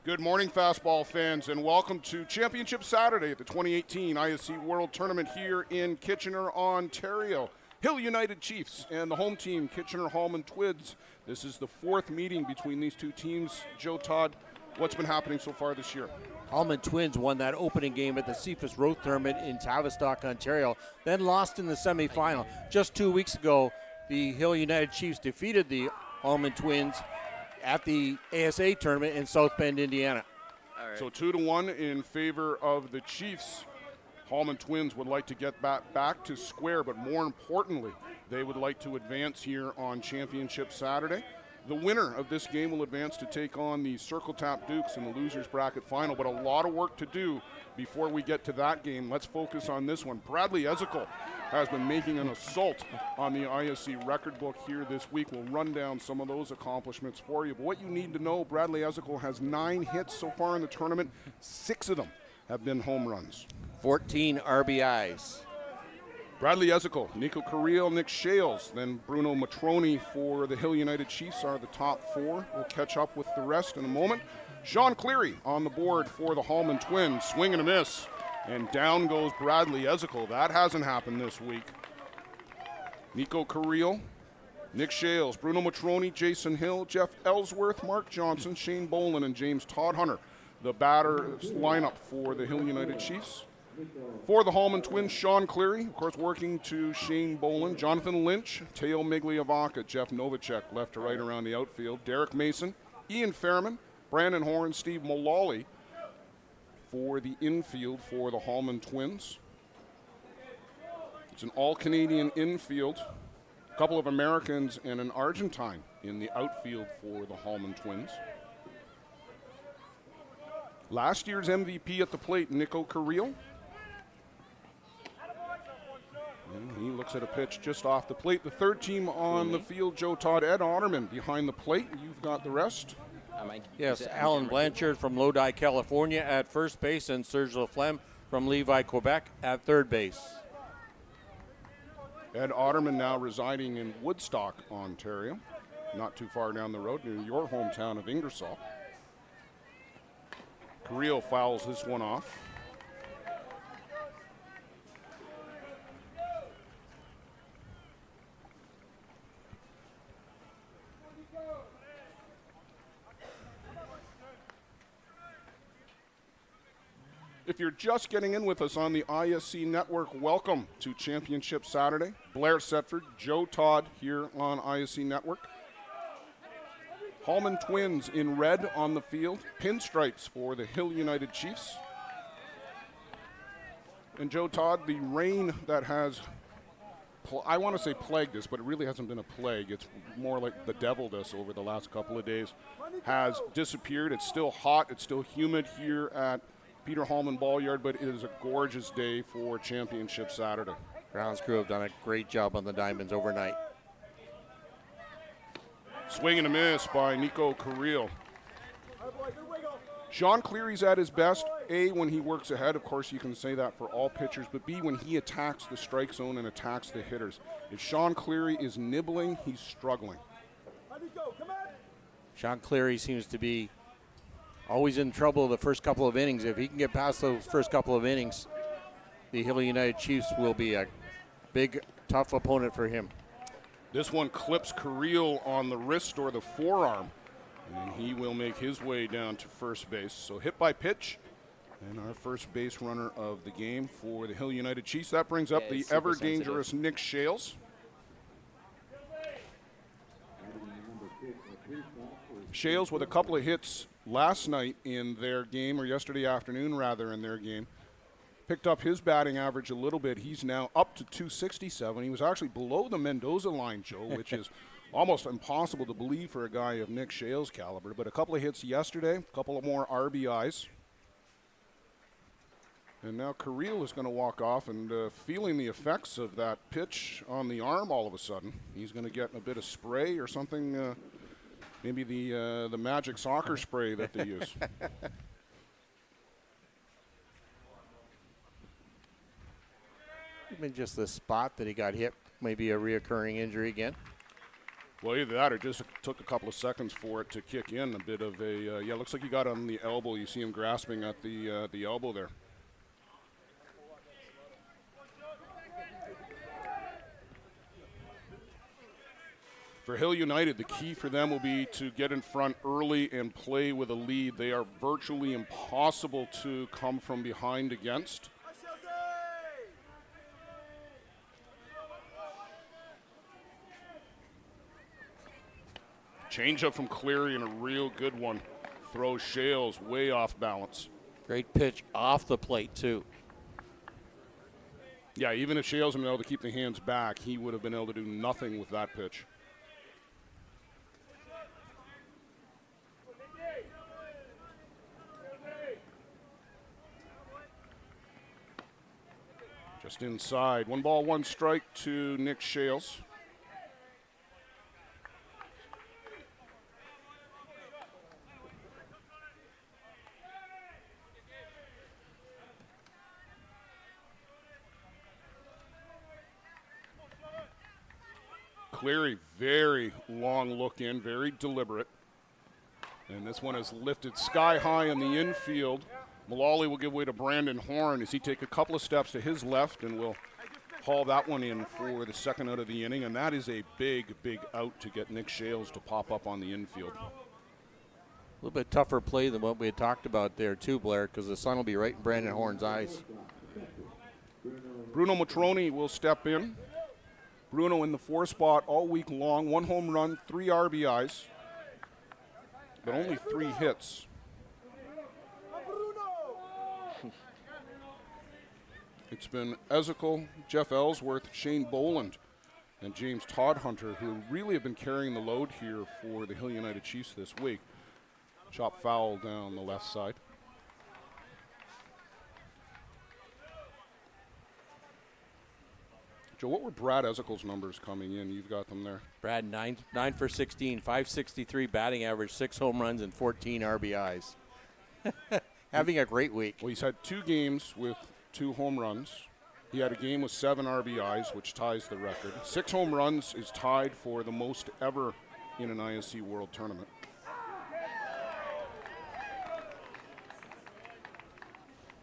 Good morning, fastball fans, and welcome to Championship Saturday at the 2018 ISC World Tournament here in Kitchener, Ontario. Hill United Chiefs and the home team, Kitchener Hallman Twids. This is the fourth meeting between these two teams. Joe Todd, what's been happening so far this year? Hallman Twins won that opening game at the Cephas Road Tournament in Tavistock, Ontario, then lost in the semifinal. Just 2 weeks ago, the Hill United Chiefs defeated the Hallman Twins at the ASA tournament in South Bend, Indiana. Right. So 2-1 in favor of the Chiefs. Hallman Twins would like to get back to square, but more importantly, they would like to advance here on Championship Saturday. The winner of this game will advance to take on the Circle Tap Dukes in the losers bracket final, but a lot of work to do before we get to that game. Let's focus on this one. Bradley Ezekiel has been making an assault on the ISC record book here this week. We'll run down some of those accomplishments for you. But what you need to know, Bradley Ezekiel has 9 hits so far in the tournament. 6 of them have been home runs. 14 RBIs. Bradley Ezekiel, Nico Carrillo, Nick Shales, then Bruno Matroni for the Hill United Chiefs are the top 4. We'll catch up with the rest in a moment. Sean Cleary on the board for the Hallman Twins. Swing and a miss. And down goes Bradley Ezekiel. That hasn't happened this week. Nico Carrillo, Nick Shales, Bruno Matroni, Jason Hill, Jeff Ellsworth, Mark Johnson, Shane Boland, and James Todhunter. The batters lineup for the Hill United Chiefs. For the Hallman Twins, Sean Cleary, of course, working to Shane Boland, Jonathan Lynch, Teo Miglia, Vaca, Jeff Novacek, left to right around the outfield, Derek Mason, Ian Fairman, Brandon Horn, Steve Mullally for the infield for the Hallman Twins. It's an all-Canadian infield, a couple of Americans and an Argentine in the outfield for the Hallman Twins. Last year's MVP at the plate, Nico Carrillo. And he looks at a pitch just off the plate. The third team on the field, Joe Todd, Ed Ottoman behind the plate. You've got the rest. Yes, Alan Blanchard from Lodi, California at first base, and Serge Laflamme from Levi, Quebec at third base. Ed Otterman now residing in Woodstock, Ontario, not too far down the road near your hometown of Ingersoll. Carrillo fouls this one off. If you're just getting in with us on the ISC Network, welcome to Championship Saturday. Blair Setford, Joe Todd here on ISC Network. Hallman Twins in red on the field. Pinstripes for the Hill United Chiefs. And Joe Todd, the rain that has, I want to say plagued us, but it really hasn't been a plague. It's more like bedeviled us over the last couple of days, has disappeared. It's still hot. It's still humid here at Peter Hallman Ball Yard, but it is a gorgeous day for Championship Saturday. Grounds crew have done a great job on the diamonds overnight. Swing and a miss by Nico Carrillo. Sean Cleary's at his best, A, when he works ahead. Of course, you can say that for all pitchers, but B, when he attacks the strike zone and attacks the hitters. If Sean Cleary is nibbling, he's struggling. Sean Cleary seems to be always in trouble the first couple of innings. If he can get past those first couple of innings, the Hill United Chiefs will be a big, tough opponent for him. This one clips Carrillo on the wrist or the forearm, and he will make his way down to first base. So hit by pitch, and our first base runner of the game for the Hill United Chiefs. That brings up the ever-dangerous Nick Shales. Shales with a couple of hits last night in their game, or yesterday afternoon rather, in their game. Picked up his batting average a little bit. He's now up to 267. He was actually below the Mendoza line, Joe, which is almost impossible to believe for a guy of Nick Shales' caliber. But a couple of hits yesterday, a couple of more RBIs. And now Carrillo is going to walk off and feeling the effects of that pitch on the arm all of a sudden. He's going to get a bit of spray or something, maybe the magic soccer spray that they use. Even just the spot that he got hit, maybe a reoccurring injury again. Well, either that or just took a couple of seconds for it to kick in. A bit of a, yeah, looks like he got on the elbow. You see him grasping at the elbow there. For Hill United, the key for them will be to get in front early and play with a lead. They are virtually impossible to come from behind against. Change up from Cleary and a real good one. Throws Shales way off balance. Great pitch off the plate, too. Yeah, even if Shales had been able to keep the hands back, he would have been able to do nothing with that pitch. Just inside. 1 ball, 1 strike to Nick Shales. Cleary, very long look in, very deliberate. And this one is lifted sky high in the infield. Mullally will give way to Brandon Horn as he take a couple of steps to his left and will haul that one in for the second out of the inning. And that is a big, big out to get Nick Shales to pop up on the infield. A little bit tougher play than what we had talked about there too, Blair, because the sun will be right in Brandon Horn's eyes. Bruno Matroni will step in. Bruno in the 4 spot all week long. 1 home run, 3 RBIs, but only 3 hits. It's been Ezekiel, Jeff Ellsworth, Shane Boland, and James Todhunter who really have been carrying the load here for the Hill United Chiefs this week. Chop foul down the left side. Joe, what were Brad Ezekiel's numbers coming in? You've got them there. Brad, 9 for 16, 563 batting average, 6 home runs, and 14 RBIs. Having a great week. Well, he's had 2 games with 2 home runs. He had a game with 7 RBIs, which ties the record. 6 home runs is tied for the most ever in an ISC World Tournament.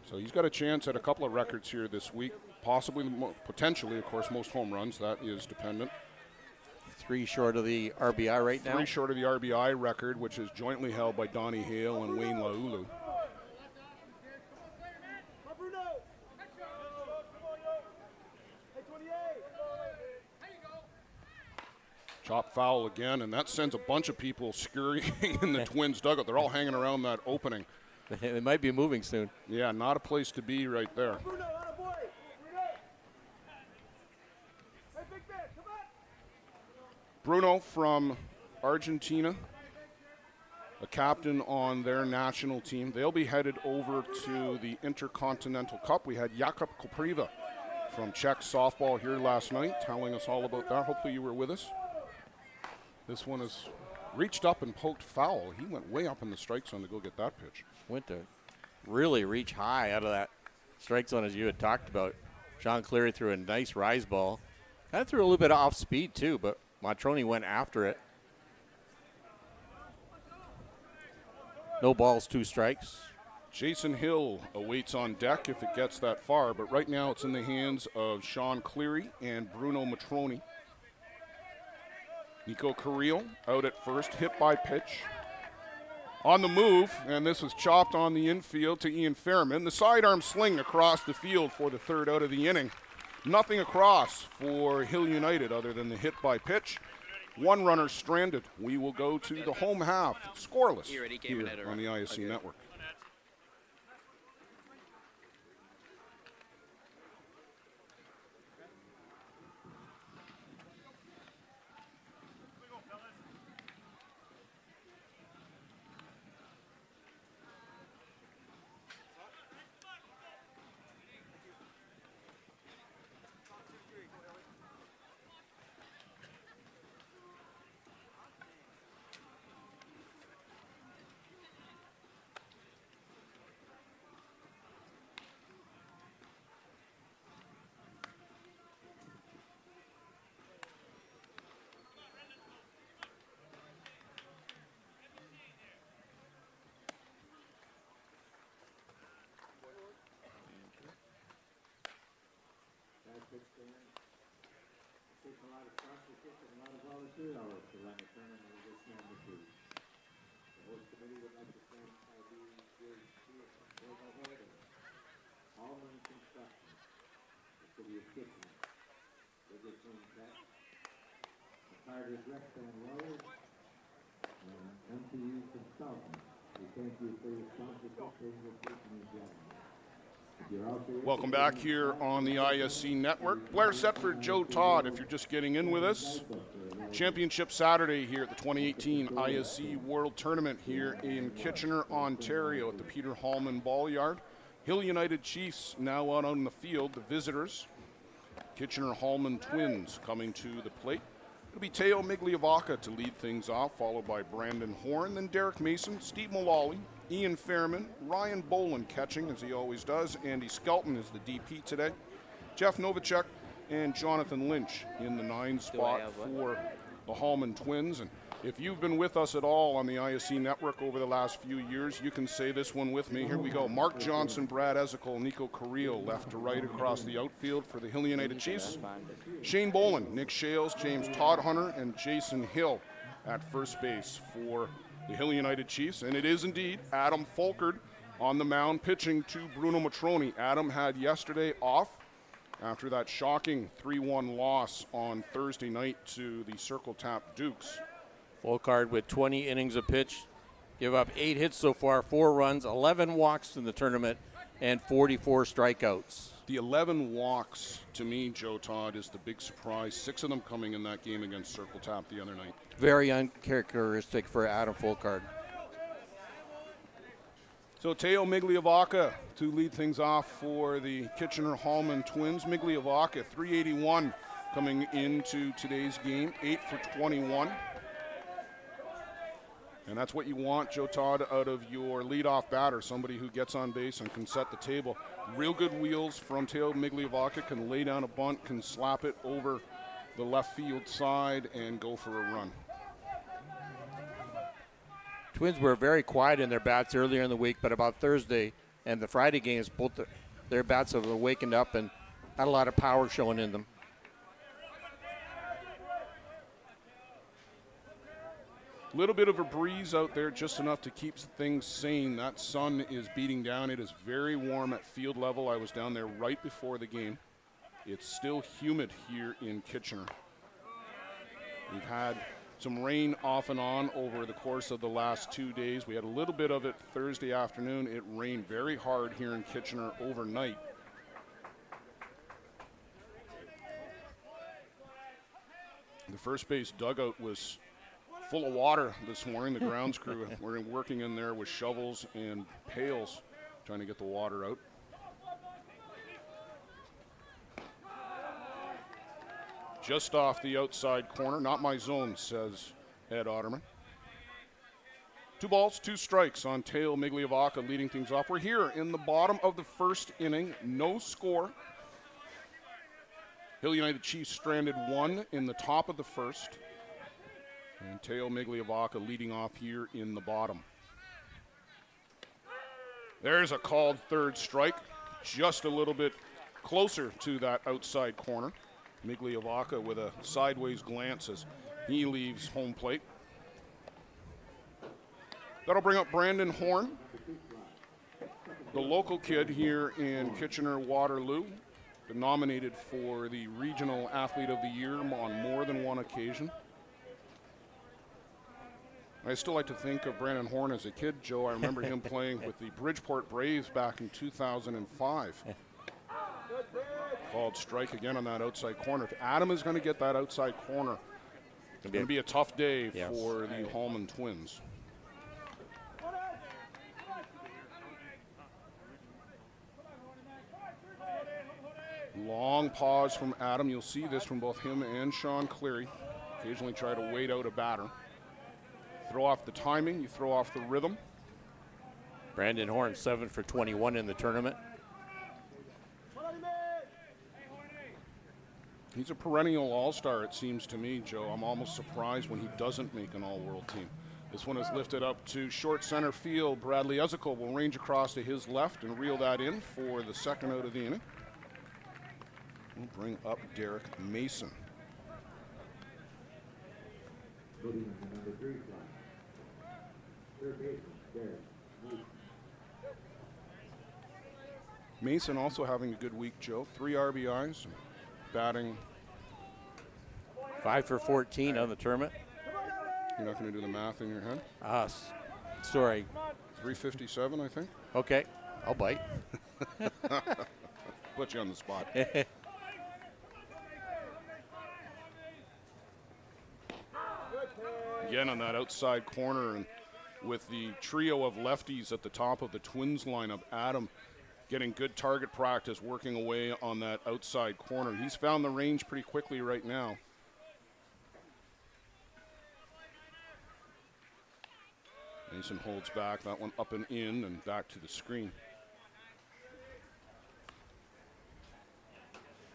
So he's got a chance at a couple of records here this week. Possibly, potentially, of course, most home runs. That is dependent. 3 short of the RBI right now. 3 short of the RBI record, which is jointly held by Donnie Hale and Wayne Laulu. Chop foul again, and that sends a bunch of people scurrying in the Twins dugout. They're all hanging around that opening. They might be moving soon. Yeah, not a place to be right there. Bruno from Argentina, a captain on their national team. They'll be headed over to the Intercontinental Cup. We had Jakub Kopriva from Czech softball here last night telling us all about that. Hopefully you were with us. This one is reached up and poked foul. He went way up in the strike zone to go get that pitch. Went to really reach high out of that strike zone, as you had talked about. Sean Cleary threw a nice rise ball. Kind of threw a little bit off speed too, but Matroni went after it. No balls, 2 strikes. Jason Hill awaits on deck if it gets that far, but right now it's in the hands of Sean Cleary and Bruno Matroni. Nico Carrillo out at first, hit by pitch. On the move, and this was chopped on the infield to Ian Fairman. The sidearm sling across the field for the 3rd out of the inning. Nothing across for Hill United other than the hit by pitch. 1 runner stranded. We will go to the home half, scoreless here on the ISC Network. Welcome back here on the ISC Network. Blair Setford, Joe Todd, if you're just getting in with us. Championship Saturday here at the 2018 ISC World Tournament here in Kitchener, Ontario at the Peter Hallman Ball Yard. Hill United Chiefs now out on the field, the visitors. Kitchener Hallman Twins coming to the plate. It'll be Teo Miglia to lead things off, followed by Brandon Horn, then Derek Mason, Steve Mullally, Ian Fairman, Ryan Boland catching, as he always does. Andy Skelton is the DP today. Jeff Novacek and Jonathan Lynch in the 9 spot for the Hallman Twins. And if you've been with us at all on the ISC Network over the last few years, you can say this one with me. Here we go. Mark Johnson, Brad Ezekiel, Nico Carrillo, left to right across the outfield for the Hill United Chiefs. Shane Boland, Nick Shales, James Todd-Hunter, and Jason Hill at first base for the Hill United Chiefs. And it is indeed Adam Folkard on the mound pitching to Bruno Matroni. Adam had yesterday off after that shocking 3-1 loss on Thursday night to the Circle Tap Dukes. Folkard with 20 innings of pitch, give up 8 hits so far, 4 runs, 11 walks in the tournament, and 44 strikeouts. The 11 walks, to me, Joe Todd, is the big surprise. 6 of them coming in that game against Circle Tap the other night. Very uncharacteristic for Adam Folkard. So Teo Miglia to lead things off for the Kitchener Hallman Twins. Miglia, 381 coming into today's game, 8 for 21. And that's what you want, Joe Todd, out of your leadoff batter, somebody who gets on base and can set the table. Real good wheels from Teo Miglia, can lay down a bunt, can slap it over the left field side and go for a run. Twins were very quiet in their bats earlier in the week, but about Thursday and the Friday games, both their bats have awakened up and had a lot of power showing in them. A little bit of a breeze out there, just enough to keep things sane. That sun is beating down. It is very warm at field level. I was down there right before the game. It's still humid here in Kitchener. We've had some rain off and on over the course of the last 2 days. We had a little bit of it Thursday afternoon. It rained very hard here in Kitchener overnight. The first base dugout was full of water this morning. The grounds crew were working in there with shovels and pails trying to get the water out. Just off the outside corner. Not my zone, says Ed Ottoman. 2 balls, 2 strikes on Teo Miglia leading things off. We're here in the bottom of the first inning. No score. Hill United Chiefs stranded 1 in the top of the first. And Teo Miglia leading off here in the bottom. There's a called third strike, just a little bit closer to that outside corner. Miglia with a sideways glance as he leaves home plate. That'll bring up Brandon Horn, the local kid here in Kitchener-Waterloo, been nominated for the Regional Athlete of the Year on more than one occasion. I still like to think of Brandon Horn as a kid, Joe. I remember him playing with the Bridgeport Braves back in 2005. Called strike again on that outside corner. If Adam is going to get that outside corner, it's going to be a tough day for the Hallman Twins. Long pause from Adam. You'll see this from both him and Sean Cleary. Occasionally try to wait out a batter. Throw off the timing, you throw off the rhythm. Brandon Horn, 7 for 21 in the tournament. He's a perennial all-star, it seems to me, Joe. I'm almost surprised when he doesn't make an all-world team. This one is lifted up to short center field. Bradley Ezekiel will range across to his left and reel that in for the second out of the inning. We'll bring up Derek Mason. Mason also having a good week, Joe. 3 RBIs, batting. 5 for 14 on the tournament. You're not going to do the math in your head? Sorry. 357, I think. Okay, I'll bite. Put you on the spot. Again on that outside corner, and with the trio of lefties at the top of the Twins lineup, Adam getting good target practice, working away on that outside corner. He's found the range pretty quickly right now. Mason holds back, that one up and in and back to the screen.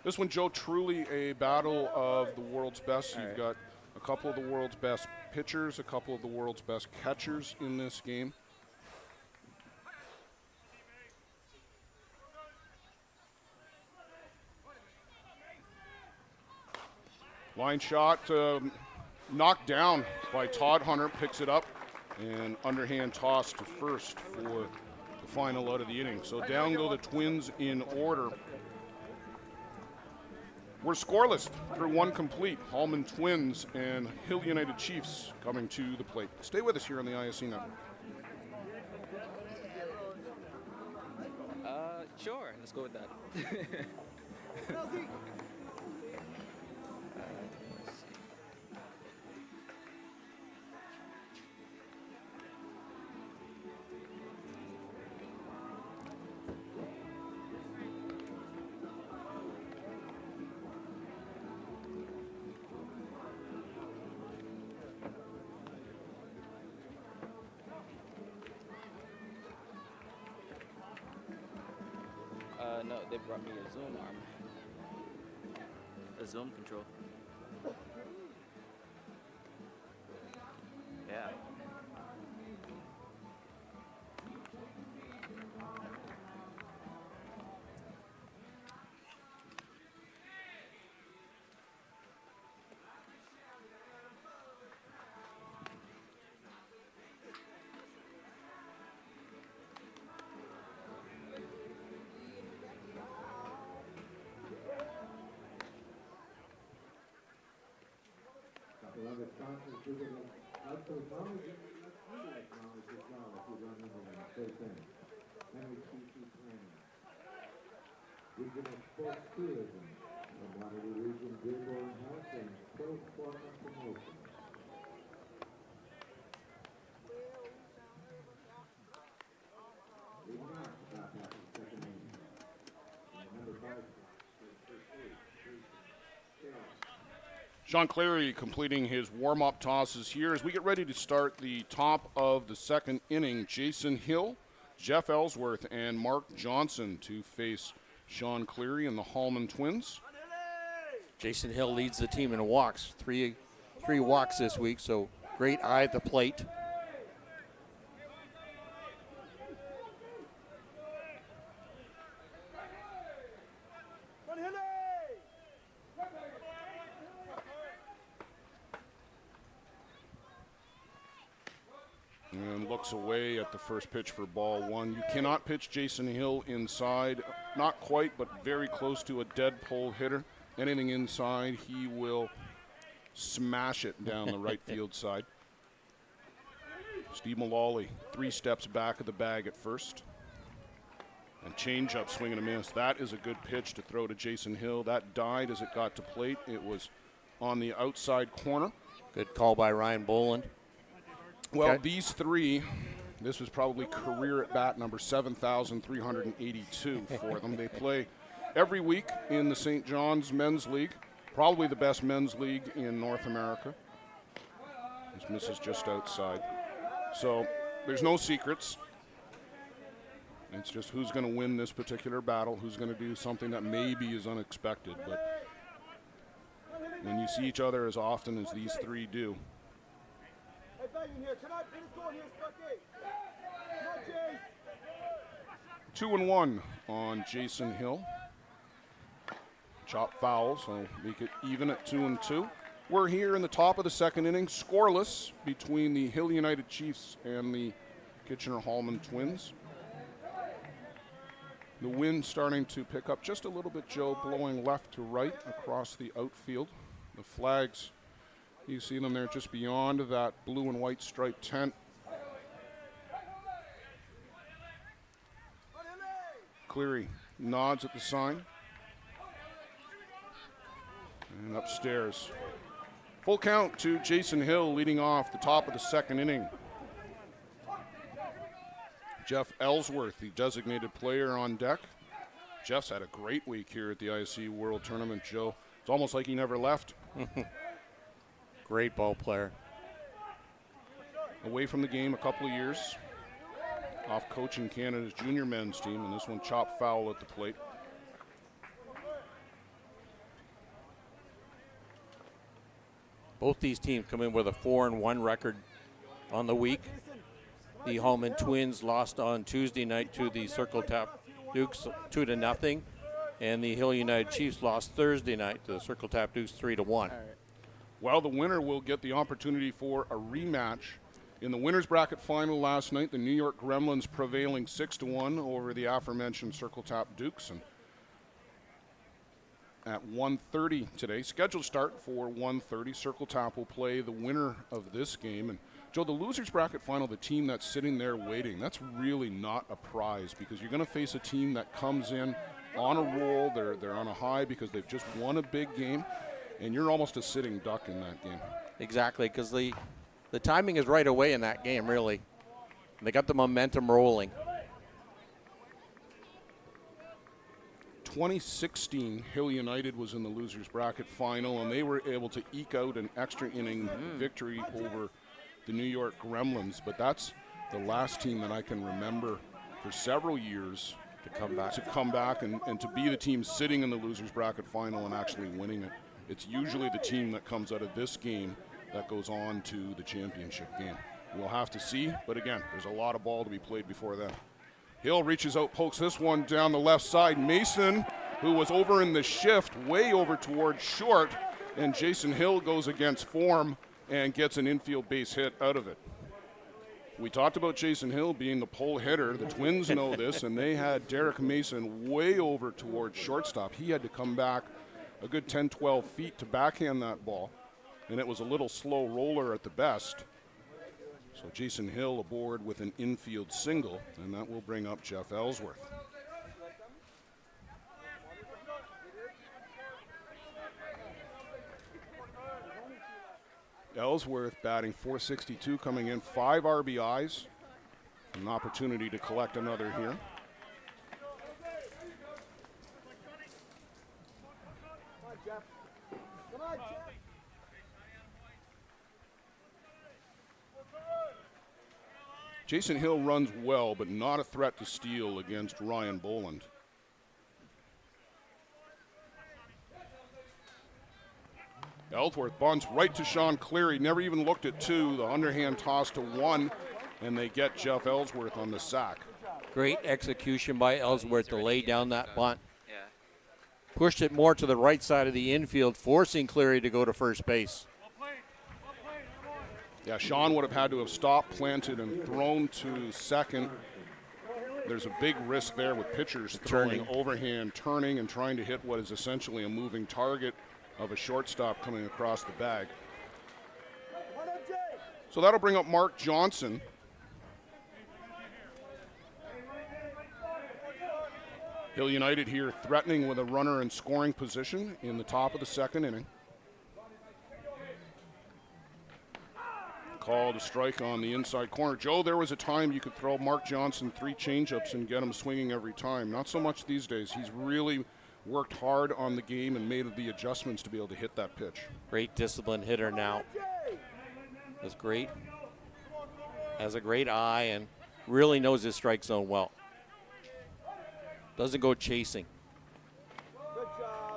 This one, Joe, truly a battle of the world's best. You've got a couple of the world's best pitchers, a couple of the world's best catchers in this game. Line shot knocked down by Todd Hunter, picks it up, and underhand toss to first for the final out of the inning. So down go the Twins in order. We're scoreless through 1 complete. Hallman Twins and Hill United Chiefs coming to the plate. Stay with us here on the ISC Network. Sure, let's go with that. No, they brought me a zoom arm. A zoom control. Yeah. Sean Cleary completing his warm-up tosses here as we get ready to start the top of the second inning. Jason Hill, Jeff Ellsworth, and Mark Johnson to face Sean Cleary and the Hallman Twins. Jason Hill leads the team in walks, three walks this week, so great eye at the plate. And looks away at the first pitch for ball 1. You cannot pitch Jason Hill inside. Not quite, but very close to a dead pull hitter. Anything inside, he will smash it down the right field side. Steve Mullally 3 steps back of the bag at first. And changeup, swing and a miss. That is a good pitch to throw to Jason Hill. That died as it got to plate. It was on the outside corner. Good call by Ryan Boland. Well, Okay. these 3, this was probably career at bat number 7,382 for them. They play every week in the St. John's Men's League, probably the best men's league in North America. This misses just outside. So there's no secrets. It's just who's going to win this particular battle, who's going to do something that maybe is unexpected. But when you see each other as often as these 3 do, 2-1 on Jason Hill. Chop foul, so make it even at 2-2. We're here in the top of the second inning, scoreless between the Hill United Chiefs and the Kitchener-Hallman Twins. The wind starting to pick up just a little bit, Joe, blowing left to right across the outfield. The flags, you see them there just beyond that blue and white striped tent. Cleary nods at the sign. And upstairs. Full count to Jason Hill leading off the top of the second inning. Jeff Ellsworth, the designated player, on deck. Jeff's had a great week here at the ISC World Tournament, Joe. It's almost like he never left. Great ball player. Away from the game a couple of years. Off coaching Canada's junior men's team, and this one chopped foul at the plate. Both these teams come in with a 4-1 record on the week. The Hallman Twins lost on Tuesday night to the Circle Tap Dukes 2-0, and the Hill United Chiefs lost Thursday night to the Circle Tap Dukes 3-1. Well, the winner will get the opportunity for a rematch. In the winners bracket final last night, the New York Gremlins prevailing 6-1 over the aforementioned Circle Tap Dukes. And at 1:30 today, scheduled start for 1:30, Circle Tap will play the winner of this game. And Joe, the losers bracket final, the team that's sitting there waiting, that's really not a prize, because you're going to face a team that comes in on a roll. They're on a high because they've just won a big game, and you're almost a sitting duck in that game. Exactly, because the timing is right away in that game, really. They got the momentum rolling. 2016, Hill United was in the losers bracket final, and they were able to eke out an extra inning victory over the New York Gremlins. But that's the last team that I can remember for several years to come back and to be the team sitting in the losers bracket final and actually winning it. It's usually the team that comes out of this game that goes on to the championship game. We'll have to see, but again, there's a lot of ball to be played before then. Hill reaches out, pokes this one down the left side. Mason, who was over in the shift, way over towards short, and Jason Hill goes against form and gets an infield base hit out of it. We talked about Jason Hill being the pull hitter. The Twins know this, and they had Derek Mason way over towards shortstop. He had to come back a good 10, 12 feet to backhand that ball, and it was a little slow roller at the best. So Jason Hill aboard with an infield single, and that will bring up Jeff Ellsworth. Ellsworth batting .462, coming in 5 RBIs. An opportunity to collect another here. Jason Hill runs well, but not a threat to steal against Ryan Boland. Ellsworth bunts right to Sean Cleary. Never even looked at 2. The underhand toss to 1, and they get Jeff Ellsworth on the sack. Great execution by Ellsworth to lay down that bunt. Yeah. Pushed it more to the right side of the infield, forcing Cleary to go to first base. Yeah, Sean would have had to have stopped, planted, and thrown to second. There's a big risk there with pitchers throwing overhand, turning, and trying to hit what is essentially a moving target of a shortstop coming across the bag. So that'll bring up Mark Johnson. Hill United here threatening with a runner in scoring position in the top of the second inning. Call to strike on the inside corner. Joe, there was a time you could throw Mark Johnson 3 changeups and get him swinging every time. Not so much these days. He's really worked hard on the game and made the adjustments to be able to hit that pitch. Great disciplined hitter now. That's great. Has a great eye and really knows his strike zone well. Doesn't go chasing.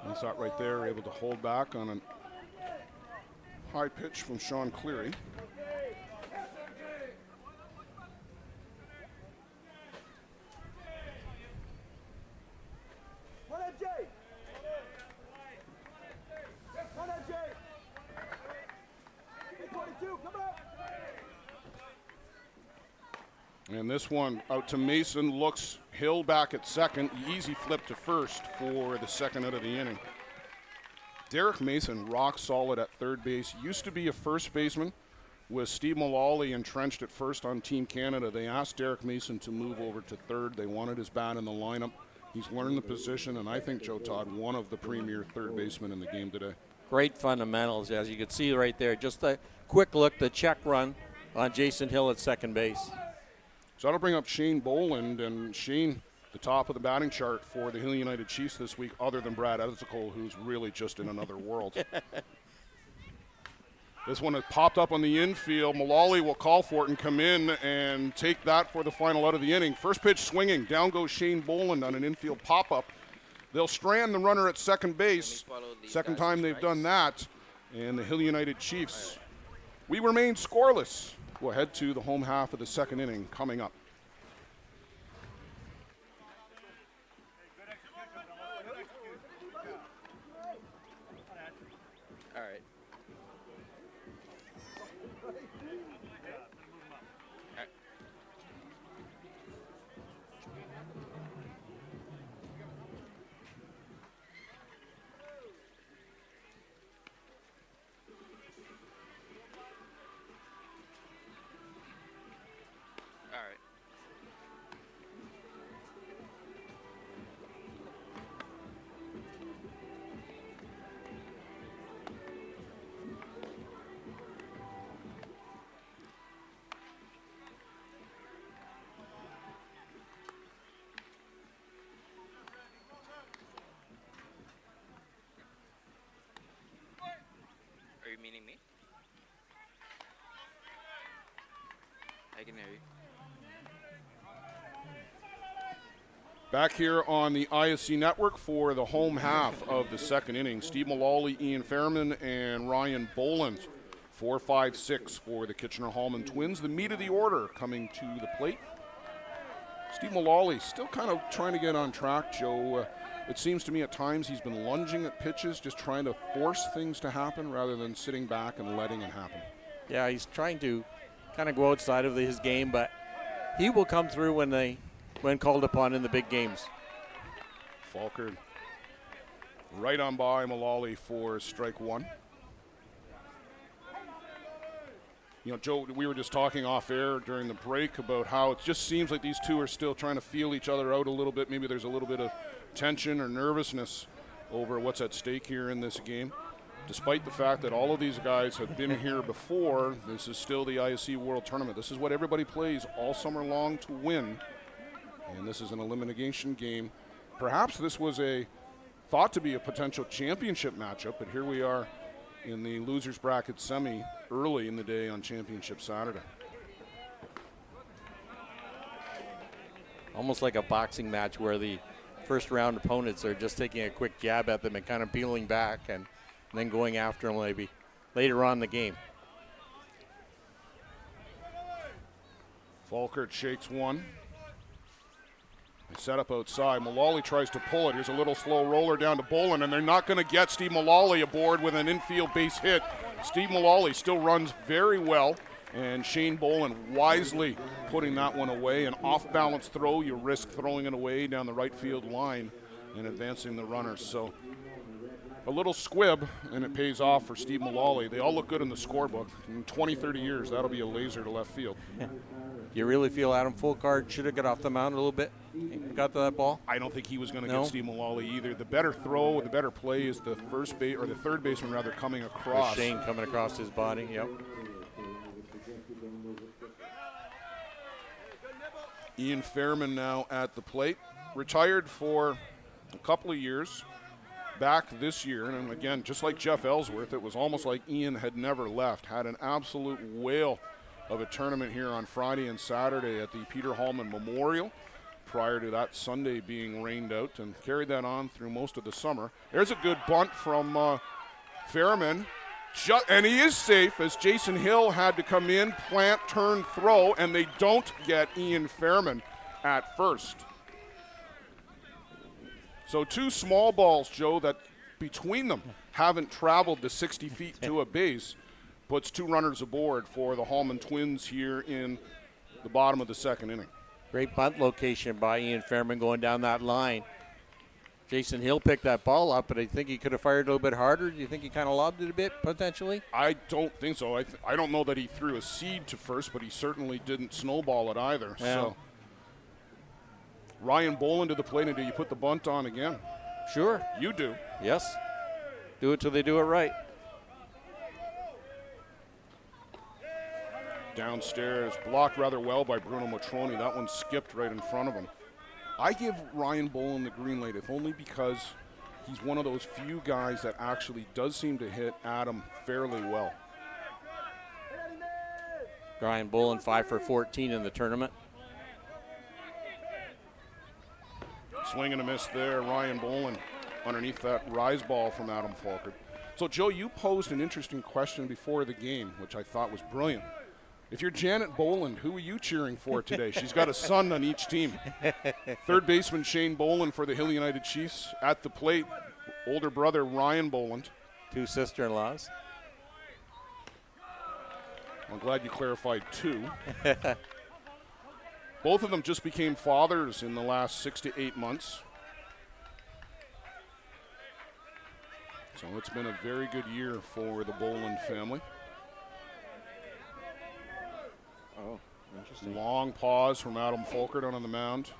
He's not right there, able to hold back on a high pitch from Sean Cleary. And this one out to Mason, looks Hill back at second. Easy flip to first for the second out of the inning. Derek Mason, rock solid at third base. Used to be a first baseman with Steve Mullally entrenched at first on Team Canada. They asked Derek Mason to move over to third. They wanted his bat in the lineup. He's learned the position, and I think, Joe Todd, one of the premier third basemen in the game today. Great fundamentals, as you can see right there. Just a quick look, the check run on Jason Hill at second base. So that'll bring up Shane Boland, and Shane, the top of the batting chart for the Hill United Chiefs this week, other than Brad Edsicole, who's really just in another world. This one has popped up on the infield. Mullally will call for it and come in and take that for the final out of the inning. First pitch swinging. Down goes Shane Boland on an infield pop-up. They'll strand the runner at second base. Second time they've done that. And the Hill United Chiefs, we remain scoreless. We'll head to the home half of the second inning coming up. All right. Are you meaning me? I can hear you. Back here on the ISC network for the home half of the second inning. Steve Mullally, Ian Fairman, and Ryan Boland. 4, 5, 6 for the Kitchener-Hallman Twins. The meat of the order coming to the plate. Steve Mullally still kind of trying to get on track, Joe. It seems to me at times he's been lunging at pitches, just trying to force things to happen rather than sitting back and letting it happen. Yeah, he's trying to kind of go outside of his game, but he will come through when called upon in the big games. Falkard right on by Mullally for strike one. You know, Joe, we were just talking off air during the break about how it just seems like these two are still trying to feel each other out a little bit. Maybe there's a little bit of tension or nervousness over what's at stake here in this game. Despite the fact that all of these guys have been here before, this is still the ISC World Tournament. This is what everybody plays all summer long to win. And this is an elimination game. Perhaps this was thought to be a potential championship matchup, but here we are in the losers bracket semi early in the day on Championship Saturday. Almost like a boxing match where the first round opponents are just taking a quick jab at them and kind of peeling back and then going after them maybe later on in the game. Falkert shakes one. They set up outside. Mullally tries to pull it. Here's a little slow roller down to Boland, and they're not going to get Steve Mullally aboard with an infield base hit. Steve Mullally still runs very well, and Shane Boland wisely putting that one away. An off-balance throw, you risk throwing it away down the right field line and advancing the runners. So a little squib, and it pays off for Steve Mullally. They all look good in the scorebook. In 20, 30 years, that'll be a laser to left field. You really feel Adam Fulcard should have got off the mound a little bit? Got to that ball? I don't think he was going to get Steve Mullally either. The better throw, the better play is the the third baseman rather coming across. Shane coming across his body. Yep. Ian Fairman now at the plate, retired for a couple of years. Back this year, and again, just like Jeff Ellsworth, it was almost like Ian had never left. Had an absolute whale of a tournament here on Friday and Saturday at the Peter Hallman Memorial, prior to that Sunday being rained out, and carried that on through most of the summer. There's a good bunt from Fairman, and he is safe as Jason Hill had to come in, plant, turn, throw, and they don't get Ian Fairman at first. So two small balls, Joe, that between them haven't traveled the 60 feet to a base, puts two runners aboard for the Hallman Twins here in the bottom of the second inning. Great bunt location by Ian Fairman going down that line. Jason Hill picked that ball up, but I think he could have fired a little bit harder. Do you think he kind of lobbed it a bit, potentially? I don't think so. I don't know that he threw a seed to first, but he certainly didn't snowball it either. Yeah. So Ryan Boland to the plate, and do you put the bunt on again? Sure. You do. Yes. Do it till they do it right. Downstairs, blocked rather well by Bruno Matroni. That one skipped right in front of him. I give Ryan Boland the green light, if only because he's one of those few guys that actually does seem to hit Adam fairly well. Ryan Boland 5 for 14 in the tournament. Swing and a miss there, Ryan Boland underneath that rise ball from Adam Falkert. So, Joe, you posed an interesting question before the game, which I thought was brilliant. If you're Janet Boland, who are you cheering for today? She's got a son on each team. Third baseman Shane Boland for the Hill United Chiefs. At the plate, older brother Ryan Boland. 2 sister-in-laws. I'm glad you clarified 2. Both of them just became fathers in the last 6 to 8 months. So it's been a very good year for the Boland family. Oh, interesting. Long pause from Adam Falkert on the mound.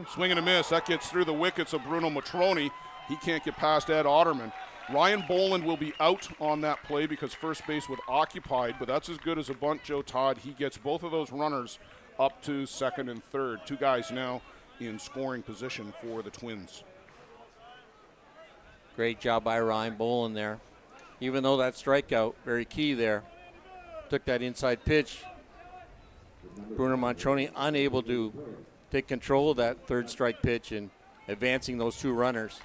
Swing and a miss. That gets through the wickets of Bruno Matroni. He can't get past Ed Ottoman. Ryan Boland will be out on that play because first base was occupied, but that's as good as a bunt, Joe Todd. He gets both of those runners up to second and third. 2 guys now in scoring position for the Twins. Great job by Ryan Boland there. Even though that strikeout, very key there. Took that inside pitch. Bruno Matroni unable to take control of that third strike pitch and advancing those 2 runners.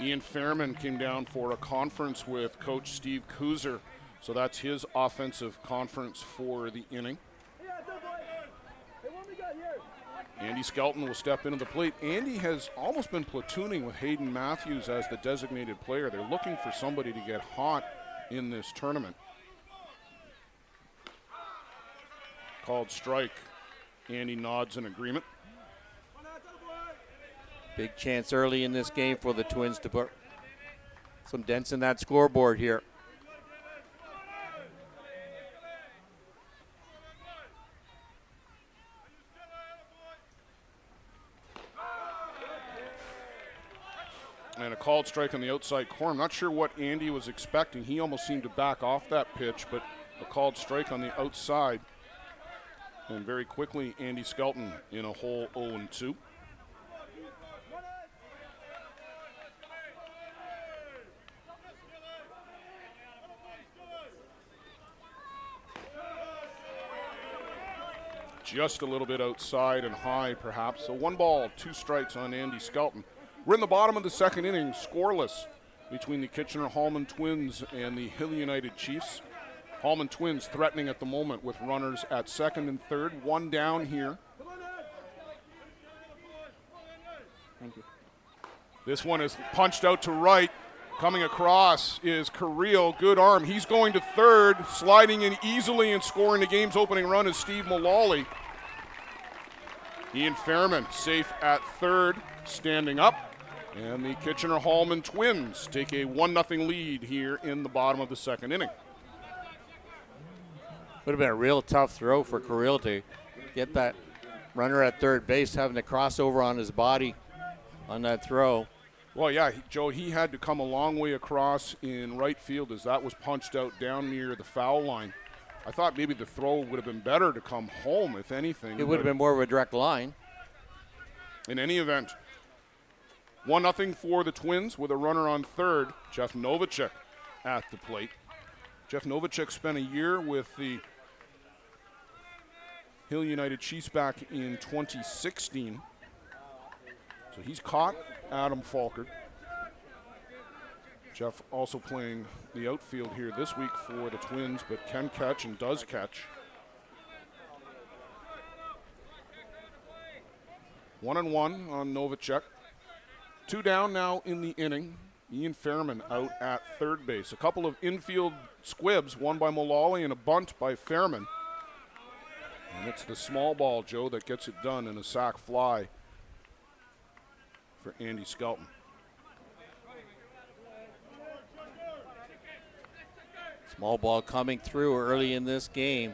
Ian Fairman came down for a conference with Coach Steve Kuzer, so that's his offensive conference for the inning. Andy Skelton will step into the plate. Andy has almost been platooning with Hayden Matthews as the designated player. They're looking for somebody to get hot in this tournament. Called strike. Andy nods in agreement. Big chance early in this game for the Twins to put some dents in that scoreboard here. And a called strike on the outside corner. I'm not sure what Andy was expecting. He almost seemed to back off that pitch, but a called strike on the outside. And very quickly, Andy Skelton in a hole 0-2. Just a little bit outside and high, perhaps. So 1 ball, 2 strikes on Andy Skelton. We're in the bottom of the second inning, scoreless between the Kitchener-Hallman Twins and the Hill United Chiefs. Hallman Twins threatening at the moment with runners at second and third. 1 down here. Thank you. This one is punched out to right. Coming across is Carrillo. Good arm. He's going to third. Sliding in easily and scoring the game's opening run is Steve Mullally. Ian Fairman safe at third, standing up. And the Kitchener-Hallman Twins take a 1-0 lead here in the bottom of the second inning. Would have been a real tough throw for Carrillo to get that runner at third base, having to cross over on his body on that throw. Well, yeah, Joe, he had to come a long way across in right field as that was punched out down near the foul line. I thought maybe the throw would have been better to come home, if anything. It would have been more of a direct line. In any event, 1-0 for the Twins with a runner on third, Jeff Novacek at the plate. Jeff Novacek spent a year with the Hill United Chiefs back in 2016. So he's caught Adam Falkert. Jeff also playing the outfield here this week for the Twins, but can catch and does catch. 1-1 on Novacek. 2 down now in the inning. Ian Fairman out at third base. A couple of infield squibs, one by Mullally and a bunt by Fairman. And it's the small ball, Joe, that gets it done in a sac fly for Andy Skelton. Small ball coming through early in this game.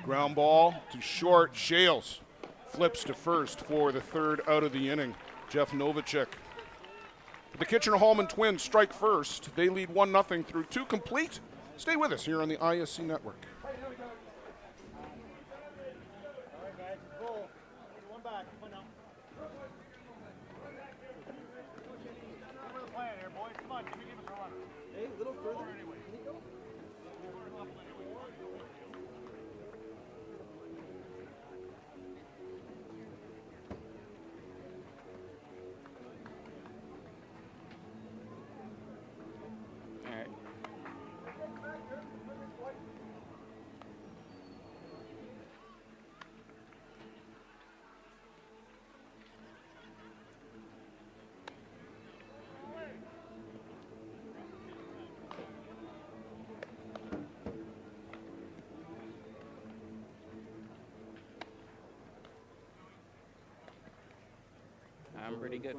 Ground ball to short. Shales flips to first for the third out of the inning. Jeff Novacek. The Kitchener-Hallman Twins strike first. They lead 1-0 through 2 complete. Stay with us here on the ISC Network. I'm pretty good.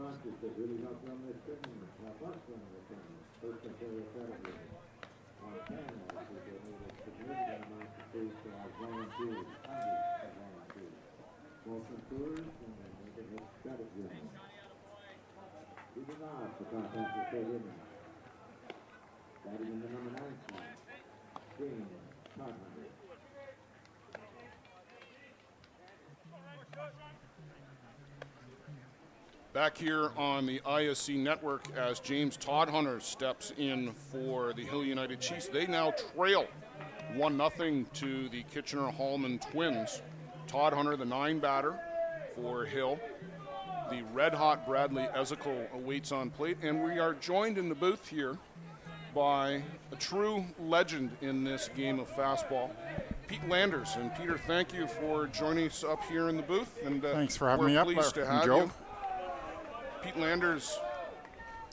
Back here on the ISC Network as James Todhunter steps in for the Hill United Chiefs. They now trail 1-0 to the Kitchener-Hallman Twins. Todhunter, the 9 batter for Hill. The red-hot Bradley Ezekiel awaits on plate, and we are joined in the booth here by a true legend in this game of fastball, Pete Landers. And Peter, thank you for joining us up here in the booth. And thanks for having me up, we're pleased to have Joe. you. Pete Landers,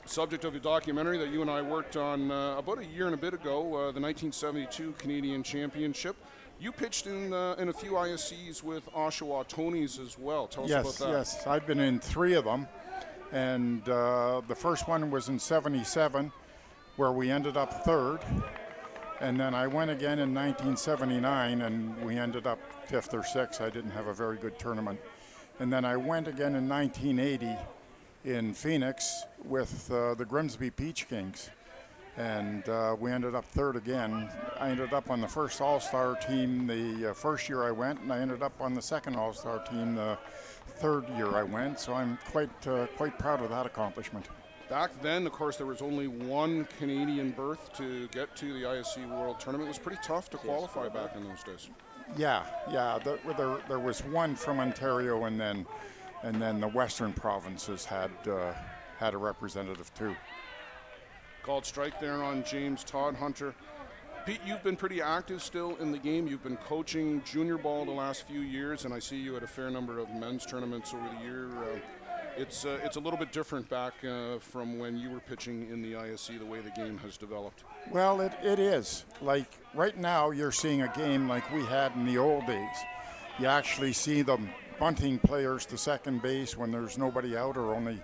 subject of a documentary that you and I worked on about a year and a bit ago, the 1972 Canadian Championship. You pitched in a few ISCs with Oshawa Tonys as well. Tell us about that. Yes, I've been in 3 of them, and the first one was in '77, where we ended up 3rd, and then I went again in 1979, and we ended up 5th or 6th. I didn't have a very good tournament, and then I went again in 1980 in Phoenix with the Grimsby Peach Kings, and we ended up 3rd again. I ended up on the first All-Star team the first year I went, and I ended up on the second All-Star team the 3rd year I went, so I'm quite proud of that accomplishment. Back then, of course, there was only one Canadian berth to get to the ISC World Tournament. It was pretty tough to qualify back in those days. Yeah, there was one from Ontario, and then the Western provinces had a representative too. Called strike there on James Todhunter. Pete, you've been pretty active still in the game. You've been coaching junior ball the last few years, and I see you at a fair number of men's tournaments over the year. It's a little bit different back from when you were pitching in the ISC, the way the game has developed. Well, it is. Like right now, you're seeing a game like we had in the old days. You actually see them bunting players to second base when there's nobody out, or only,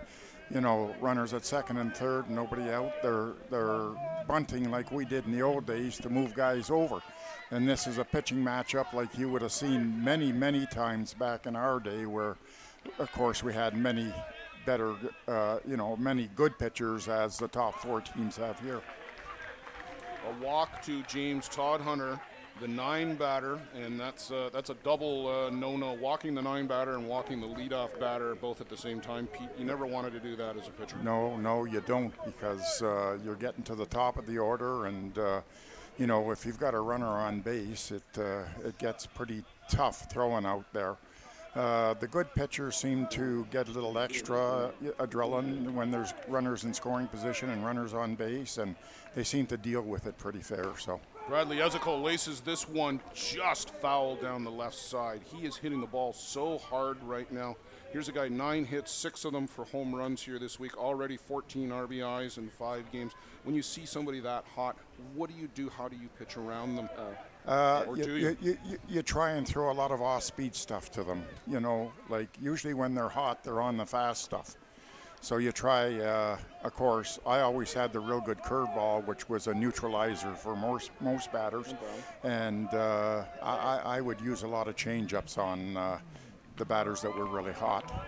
runners at second and third, nobody out. They're bunting like we did in the old days to move guys over. And this is a pitching matchup like you would have seen many, many times back in our day, where, of course, we had many better, many good pitchers, as the top 4 teams have here. A walk to James Todhunter, the 9 batter, and that's a double no-no. Walking the 9 batter and walking the leadoff batter both at the same time. Pete, you never wanted to do that as a pitcher. No, you don't, because you're getting to the top of the order, and if you've got a runner on base, it gets pretty tough throwing out there. The good pitchers seem to get a little extra adrenaline when there's runners in scoring position and runners on base, and they seem to deal with it pretty fair. So Bradley Ezekiel laces this one just foul down the left side. He is hitting the ball so hard right now. Here's a guy, 9 hits, 6 of them for home runs here this week. Already 14 RBIs in 5 games. When you see somebody that hot, what do you do? How do you pitch around them? Or do you? You try and throw a lot of off-speed stuff to them. You know, like usually when they're hot, they're on the fast stuff. So you try, of course, I always had the real good curveball, which was a neutralizer for most batters. And I would use a lot of change-ups on the batters that were really hot.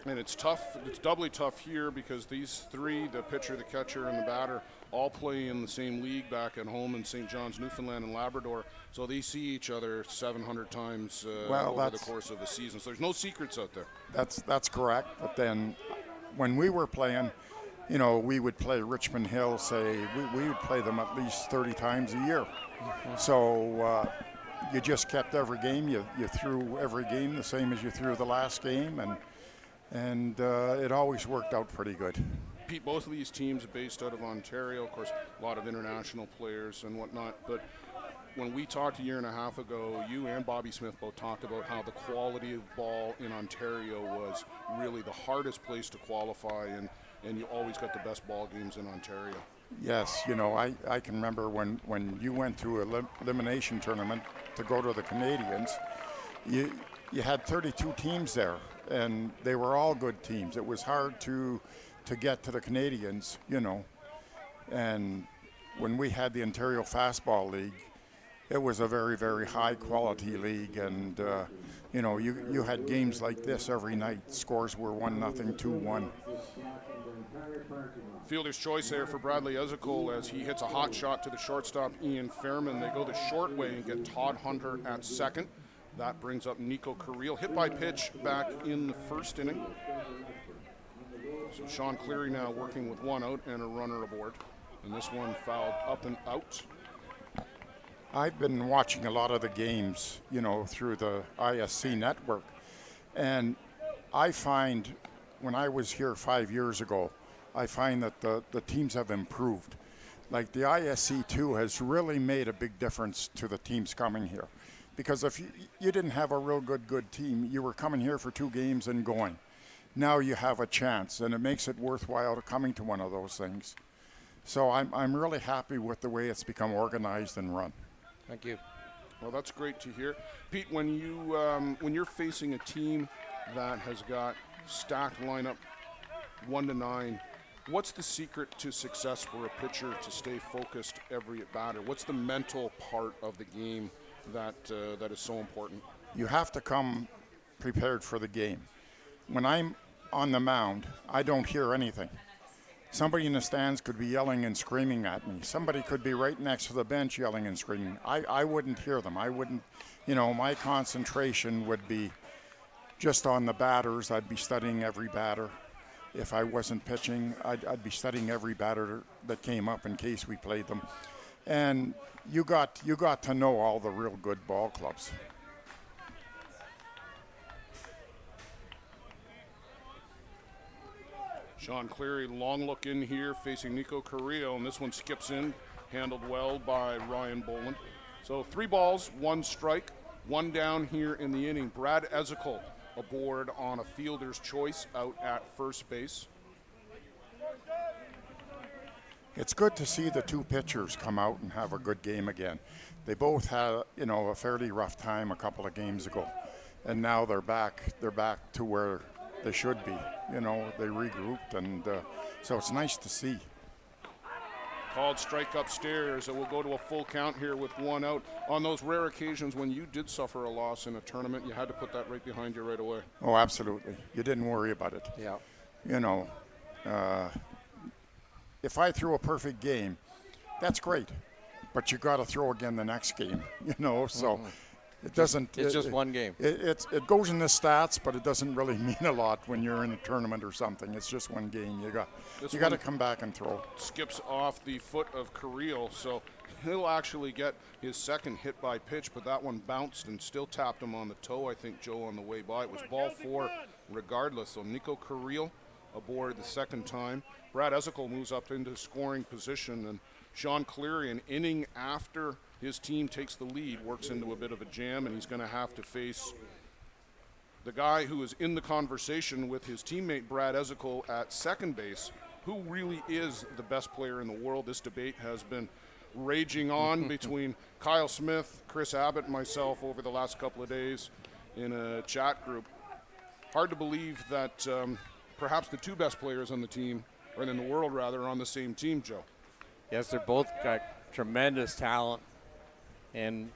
And it's tough. It's doubly tough here because these three, the pitcher, the catcher, and the batter, all play in the same league back at home in St. John's, Newfoundland, and Labrador. So they see each other 700 times over the course of the season. So there's no secrets out there. That's correct. But then when we were playing, you know, we would play Richmond Hill, say, we would play them at least 30 times a year. So you just kept every game. You threw every game the same as you threw the last game, and it always worked out pretty good. Pete, both of these teams are based out of Ontario. Of course, a lot of international players and whatnot. But when we talked a year and a half ago, you and Bobby Smith both talked about how the quality of ball in Ontario was really the hardest place to qualify, and you always got the best ball games in Ontario. Yes, you know, I can remember when you went to an elimination tournament to go to the Canadians, you had 32 teams there, and they were all good teams. It was hard to get to the Canadians, you know. And when we had the Ontario Fastball League, it was a very, very high quality league, and you know, you had games like this every night. Scores were 1-0, 2-1. Fielder's choice there for Bradley Ezekiel as he hits a hot shot to the shortstop, Ian Fairman. They go the short way and get Todd Hunter at second. That brings up Nico Carril. Hit by pitch back in the first inning. So Sean Cleary now working with 1 out and a runner aboard. And this one fouled up and out. I've been watching a lot of the games, you know, through the ISC network. And I find, when I was here 5 years ago, I find that the teams have improved. Like the ISC2 has really made a big difference to the teams coming here. Because if you didn't have a real good team, you were coming here for 2 games and going. Now you have a chance, and it makes it worthwhile to coming to one of those things. So I'm really happy with the way it's become organized and run. Thank you. Well, that's great to hear. Pete, when you're facing a team that has got stacked lineup 1-9, what's the secret to success for a pitcher to stay focused every at batter? What's the mental part of the game that is so important? You have to come prepared for the game. When I'm on the mound, I don't hear anything. Somebody in the stands could be yelling and screaming at me. Somebody could be right next to the bench yelling and screaming. I wouldn't hear them. I wouldn't, you know, my concentration would be just on the batters. I'd be studying every batter. If I wasn't pitching, I'd be studying every batter that came up in case we played them. And you got to know all the real good ball clubs. Sean Cleary, long look in here facing Nico Carrillo, and this one skips in, handled well by Ryan Boland. So 3 balls, 1 strike, 1 down here in the inning. Brad Ezekiel aboard on a fielder's choice out at first base. It's good to see the 2 pitchers come out and have a good game again. They both had, you know, a fairly rough time a couple of games ago, and now they're back to where they should be. You know, they regrouped, and so it's nice to see. Called strike upstairs. It will go to a full count here with 1 out. On those rare occasions when you did suffer a loss in a tournament, you had to put that right behind you right away. Oh, absolutely. You didn't worry about it. Yeah. You know, if I threw a perfect game, that's great. But you got to throw again the next game, you know, so it doesn't. It's just one game. It goes in the stats, but it doesn't really mean a lot when you're in a tournament or something. It's just one game. You got to come back and throw. Skips off the foot of Carrillo, so he'll actually get his second hit by pitch, but that one bounced and still tapped him on the toe, I think, Joe, on the way by. It was ball 4 regardless. So Nico Carrillo aboard the second time. Brad Ezekiel moves up into scoring position, and Sean Cleary, an inning after his team takes the lead, works into a bit of a jam, and he's going to have to face the guy who is in the conversation with his teammate Brad Ezekiel at second base, who really is the best player in the world. This debate has been raging on between Kyle Smith, Chris Abbott, and myself over the last couple of days in a chat group. Hard to believe that perhaps the two best players on the team, or in the world rather, are on the same team, Joe. Yes, they're both got tremendous talent, and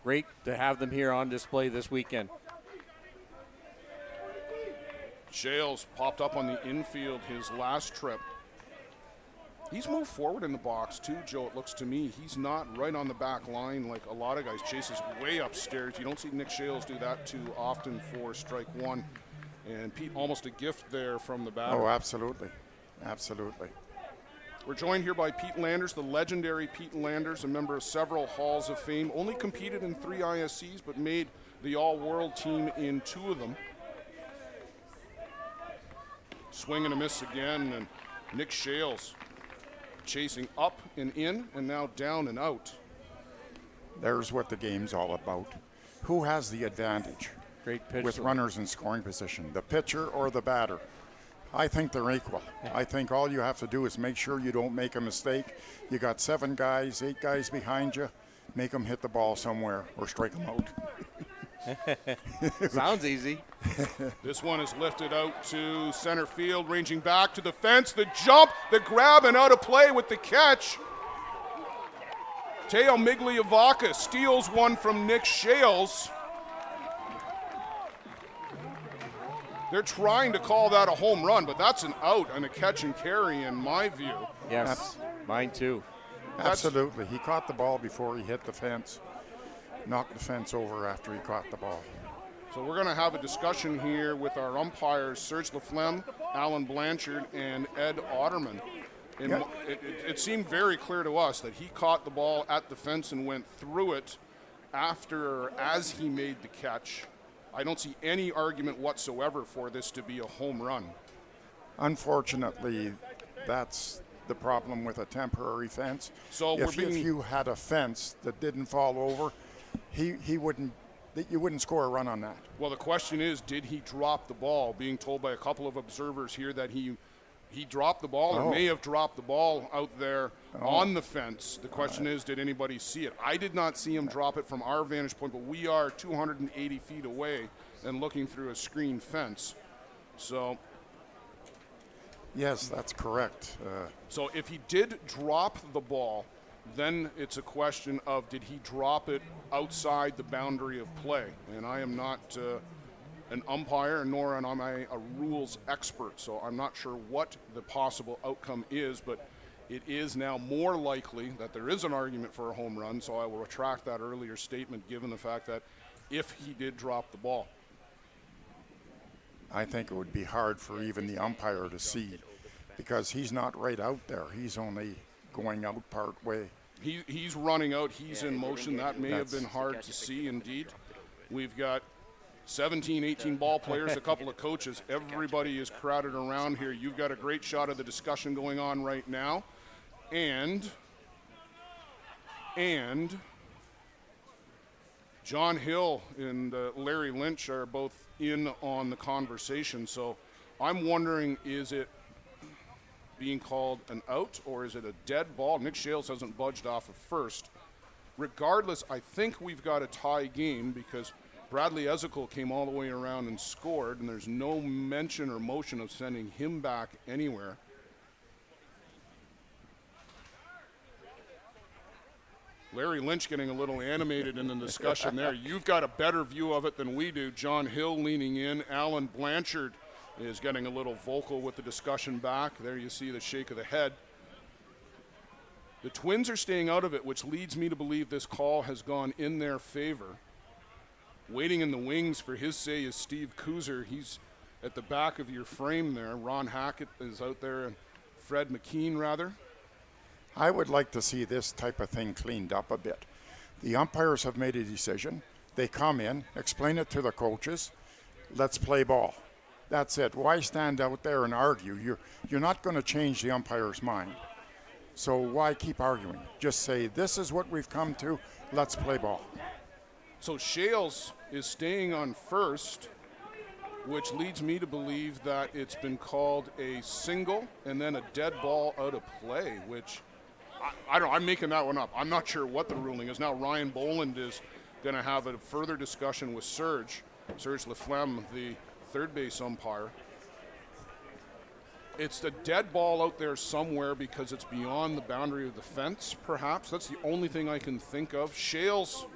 great to have them here on display this weekend. Shales popped up on the infield his last trip. He's moved forward in the box too, Joe, it looks to me. He's not right on the back line like a lot of guys. Chases way upstairs. You don't see Nick Shales do that too often for strike one. And Pete, almost a gift there from the batter. Oh, absolutely. Absolutely. We're joined here by Pete Landers, the legendary Pete Landers, a member of several Halls of Fame. Only competed in 3 ISCs, but made the all-world team in 2 of them. Swing and a miss again, and Nick Shales chasing up and in, and now down and out. There's what the game's all about. Who has the advantage Great pitch. with runners in scoring position, the pitcher or the batter? I think they're equal. I think all you have to do is make sure you don't make a mistake. You got 7 guys, 8 guys behind you. Make them hit the ball somewhere or strike them out. Sounds easy. This one is lifted out to center field, ranging back to the fence. The jump, the grab, and out of play with the catch. Teo Miglia Vaca steals one from Nick Shales. They're trying to call that a home run, but that's an out and a catch and carry in my view. Yes, mine too. Absolutely. He caught the ball before he hit the fence. Knocked the fence over after he caught the ball. So we're going to have a discussion here with our umpires, Serge Laflemme, Alan Blanchard, and Ed Ottoman. And Yeah. it seemed very clear to us that he caught the ball at the fence and went through it as he made the catch. I don't see any argument whatsoever for this to be a home run. Unfortunately, that's the problem with a temporary fence. So if you had a fence that didn't fall over, you wouldn't score a run on that. Well, the question is, did he drop the ball? Being told by a couple of observers here that he dropped the ball or may have dropped the ball out there on the fence. The question is, did anybody see it? I did not see him drop it from our vantage point, but we are 280 feet away and looking through a screen fence. So Yes, that's correct. So if he did drop the ball, then it's a question of did he drop it outside the boundary of play? And I am not an umpire, nor am I a rules expert, so I'm not sure what the possible outcome is, but it is now more likely that there is an argument for a home run, so I will retract that earlier statement given the fact that if he did drop the ball. I think it would be hard for even the umpire to see because he's not right out there. He's only going out part way. He's running out. He's in motion. That may have been hard to see indeed. We've got 17, 18 ball players, a couple of coaches. Everybody is crowded around here. You've got a great shot of the discussion going on right now. And John Hill and Larry Lynch are both in on the conversation. So I'm wondering, is it being called an out or is it a dead ball? Nick Shales hasn't budged off of first. Regardless, I think we've got a tie game because Bradley Ezekiel came all the way around and scored, and there's no mention or motion of sending him back anywhere. Larry Lynch getting a little animated in the discussion there. You've got a better view of it than we do. John Hill leaning in. Alan Blanchard is getting a little vocal with the discussion back. There you see the shake of the head. The Twins are staying out of it, which leads me to believe this call has gone in their favor. Waiting in the wings for his say is Steve Kuzer. He's at the back of your frame there. Ron Hackett is out there, and Fred McKean, rather. I would like to see this type of thing cleaned up a bit. The umpires have made a decision. They come in, explain it to the coaches. Let's play ball. That's it. Why stand out there and argue? You're not going to change the umpire's mind. So why keep arguing? Just say, this is what we've come to, let's play ball. So Shales is staying on first, which leads me to believe that it's been called a single and then a dead ball out of play, which I don't know. I'm making that one up. I'm not sure what the ruling is. Now Ryan Boland is going to have a further discussion with Serge Laflamme, the third base umpire. It's a dead ball out there somewhere because it's beyond the boundary of the fence, perhaps. That's the only thing I can think of. Shales.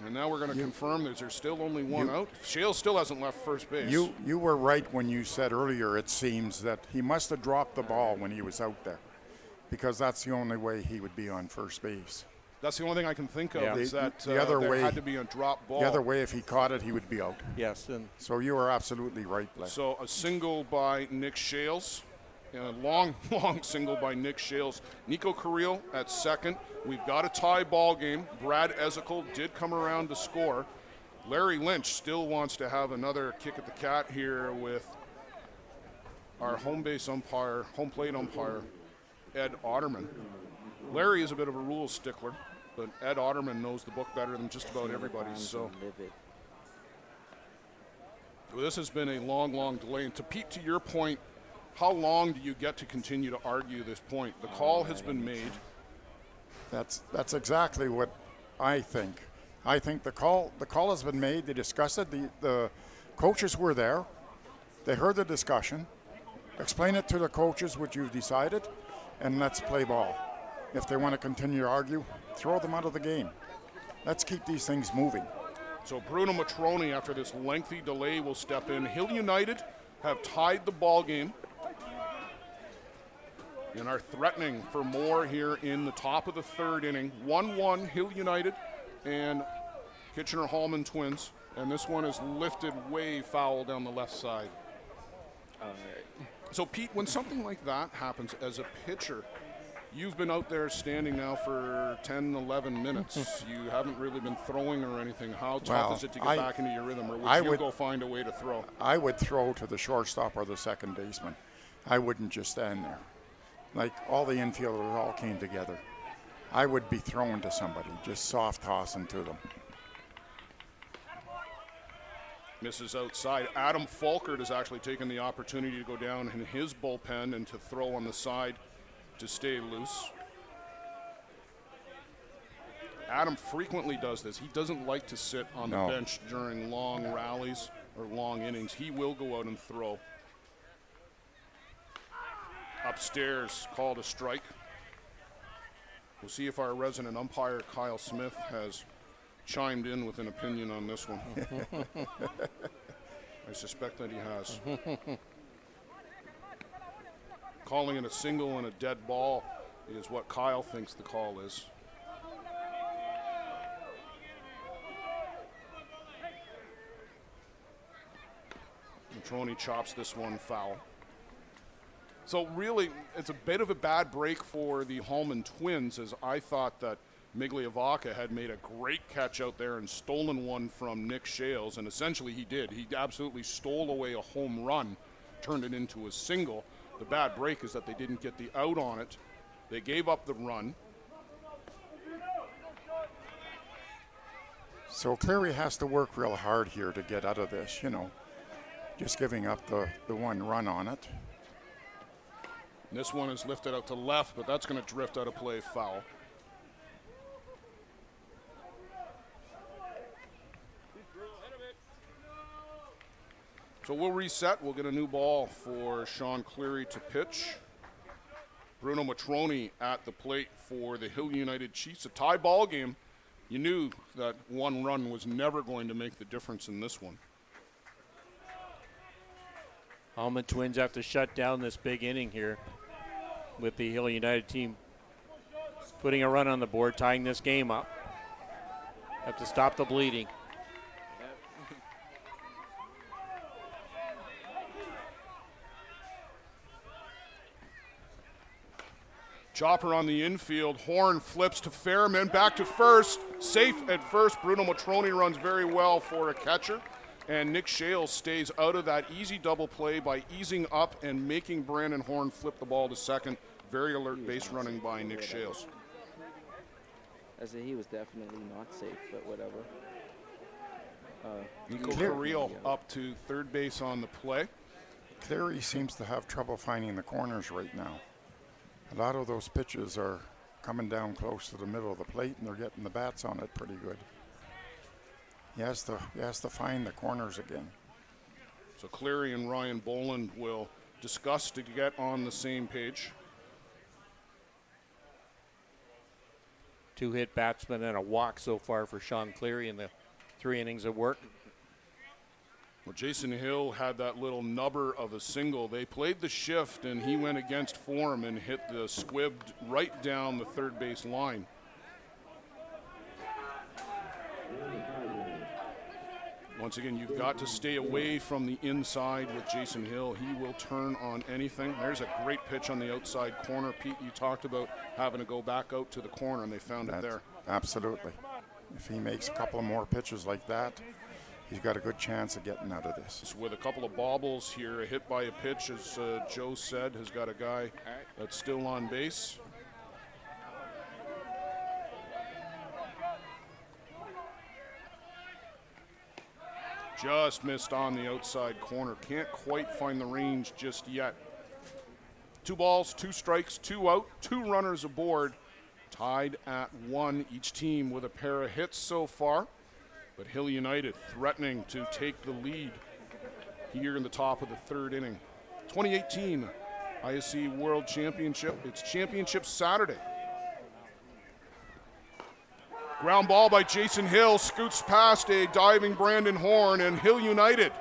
And now we're going to confirm there's still only one out. Shales still hasn't left first base. You were right when you said earlier, it seems, that he must have dropped the ball when he was out there, because that's the only way he would be on first base. That's the only thing I can think of, Yeah. is that The other there way- had to be a drop ball. The other way, if he caught it, he would be out. Yes, and So you are absolutely right, Blair. So a single by Nick Shales, and a long single by Nick Shales. Nico Carrillo at second. We've got a tie ball game. Brad Ezekiel did come around to score. Larry Lynch still wants to have another kick at the cat here with our home plate umpire, Ed Ottoman. Larry is a bit of a rules stickler, but Ed Ottoman knows the book better than just about everybody. So this has been a long delay. And to Pete, to your point, how long do you get to continue to argue this point? The call has been made. That's exactly what I think. I think the call has been made. They discussed it. The coaches were there. They heard the discussion. Explain it to the coaches what you've decided, and let's play ball. If they want to continue to argue, throw them out of the game. Let's keep these things moving. So Bruno Matroni, after this lengthy delay, will step in. Hill United have tied the ball game and are threatening for more here in the top of the third inning. 1-1 Hill United and Kitchener-Hallman Twins. And this one is lifted way foul down the left side. All right. So, Pete, when something like that happens as a pitcher, you've been out there standing now for 10, 11 minutes. You haven't really been throwing or anything. How tough is it to get back into your rhythm, or would you go find a way to throw? I would throw to the shortstop or the second baseman. I wouldn't just stand there. Like all the infielders all came together. I would be throwing to somebody, just soft tossing to them. Misses outside. Adam Falkert has actually taken the opportunity to go down in his bullpen and to throw on the side to stay loose. Adam frequently does this. He doesn't like to sit on the bench during long rallies or long innings. He will go out and throw. Upstairs, called a strike. We'll see if our resident umpire, Kyle Smith, has chimed in with an opinion on this one. I suspect that he has. Calling it a single and a dead ball is what Kyle thinks the call is. Matroni chops this one foul. So really, it's a bit of a bad break for the Hallman Twins, as I thought that Miglia Vaca had made a great catch out there and stolen one from Nick Shales, and essentially he did. He absolutely stole away a home run, turned it into a single. The bad break is that they didn't get the out on it. They gave up the run. So Cleary has to work real hard here to get out of this, just giving up the one run on it. This one is lifted out to left, but that's going to drift out of play, foul. So we'll reset. We'll get a new ball for Sean Cleary to pitch. Bruno Matroni at the plate for the Hill United Chiefs. A tie ball game. You knew that one run was never going to make the difference in this one. Hallman Twins have to shut down this big inning here with the Hill United team putting a run on the board, tying this game up. Have to stop the bleeding. Chopper on the infield. Horn flips to Fairman. Back to first. Safe at first. Bruno Matroni runs very well for a catcher. And Nick Shales stays out of that easy double play by easing up and making Brandon Horn flip the ball to second. Very alert base running by Nick Shales. I said he was definitely not safe, but whatever. Nico Carrillo up to third base on the play. Cleary seems to have trouble finding the corners right now. A lot of those pitches are coming down close to the middle of the plate, and they're getting the bats on it pretty good. He has to find the corners again. So Cleary and Ryan Boland will discuss to get on the same page. 2 hit batsmen and a walk so far for Sean Cleary in the 3 innings of work. Well, Jason Hill had that little nubber of a single. They played the shift, and he went against form and hit the squib right down the third base line. Once again, you've got to stay away from the inside with Jason Hill. He will turn on anything. There's a great pitch on the outside corner. Pete, you talked about having to go back out to the corner, and they found it there. Absolutely. If he makes a couple of more pitches like that, he's got a good chance of getting out of this. With a couple of bobbles here, a hit by a pitch, as Joe said, has got a guy that's still on base. Just missed on the outside corner. Can't quite find the range just yet. 2 balls, 2 strikes, 2 out, 2 runners aboard. Tied at 1, each team with a pair of hits so far. But Hill United threatening to take the lead here in the top of the 3rd inning. 2018 ISC World Championship. It's Championship Saturday. Ground ball by Jason Hill, scoots past a diving Brandon Horn, and Hill United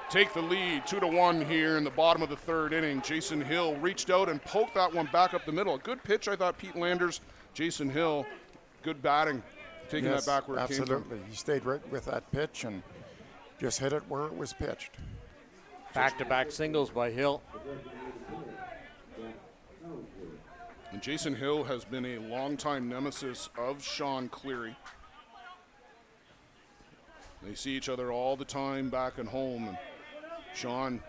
take the lead 2-1 here in the bottom of the 3rd inning. Jason Hill reached out and poked that one back up the middle. A good pitch, I thought, Pete Landers. Jason Hill, good batting, taking that back where it came from. Absolutely. He stayed right with that pitch and just hit it where it was pitched. Back-to-back singles by Hill. And Jason Hill has been a longtime nemesis of Sean Cleary. They see each other all the time back at home, and Sean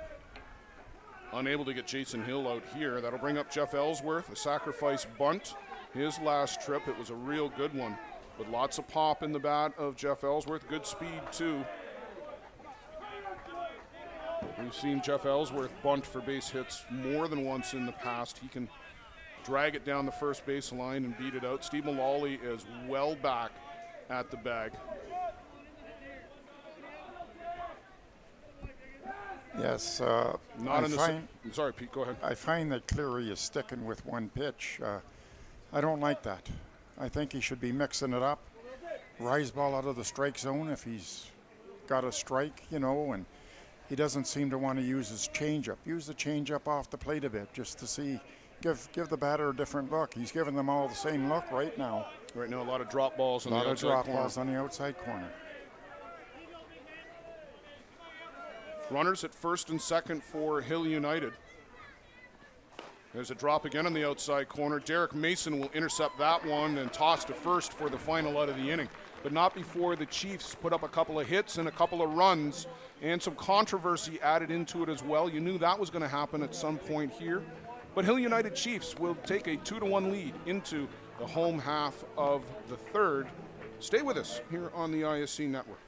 unable to get Jason Hill out here. That'll bring up Jeff Ellsworth, a sacrifice bunt. His last trip, it was a real good one, with lots of pop in the bat of Jeff Ellsworth. Good speed, too. We've seen Jeff Ellsworth bunt for base hits more than once in the past. He can drag it down the first base line and beat it out. Steve Mullally is well back at the bag. Yes. Sorry, Pete, go ahead. I find that Cleary is sticking with one pitch. I don't like that. I think he should be mixing it up. Rise ball out of the strike zone if he's got a strike, and he doesn't seem to want to use his changeup. Use the changeup off the plate a bit just to see. Give the batter a different look. He's giving them all the same look right now. Right now, a lot of drop balls on the outside corner. A lot of drop balls on the outside corner. Runners at first and second for Hill United. There's a drop again on the outside corner. Derek Mason will intercept that one and toss to first for the final out of the inning. But not before the Chiefs put up a couple of hits and a couple of runs and some controversy added into it as well. You knew that was going to happen at some point here. But Hill United Chiefs will take a 2-1 lead into the home half of the 3rd. Stay with us here on the ISC Network.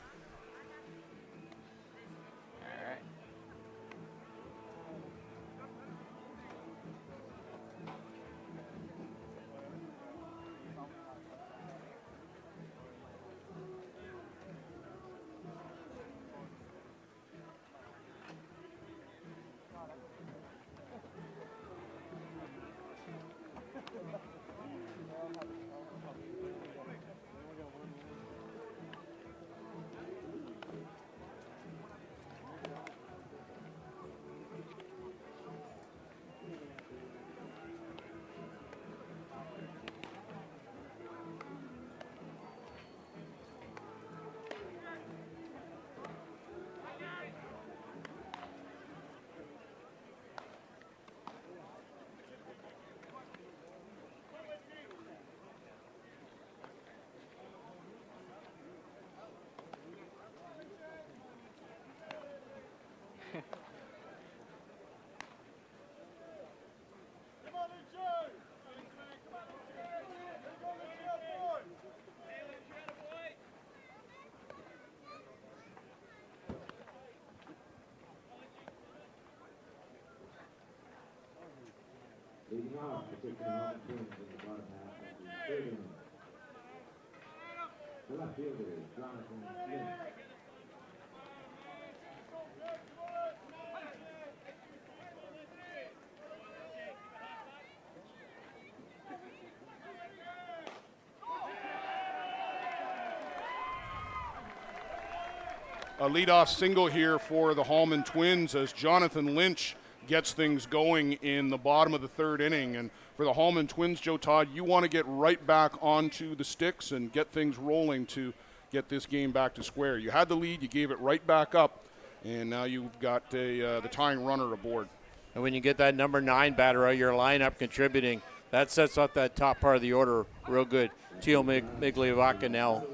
Leading off the Kitchener Hallman Twins in the bottom half of the third inning. The left fielder is Jonathan Lynch. A leadoff single here for the Hallman Twins as Jonathan Lynch gets things going in the bottom of the third inning. And for the Hallman Twins, Joe Todd, you want to get right back onto the sticks and get things rolling to get this game back to square. You had the lead, you gave it right back up, and now you've got the tying runner aboard. And when you get that number 9 batter out, your lineup contributing, that sets up that top part of the order real good. Teal Miglia Vaca now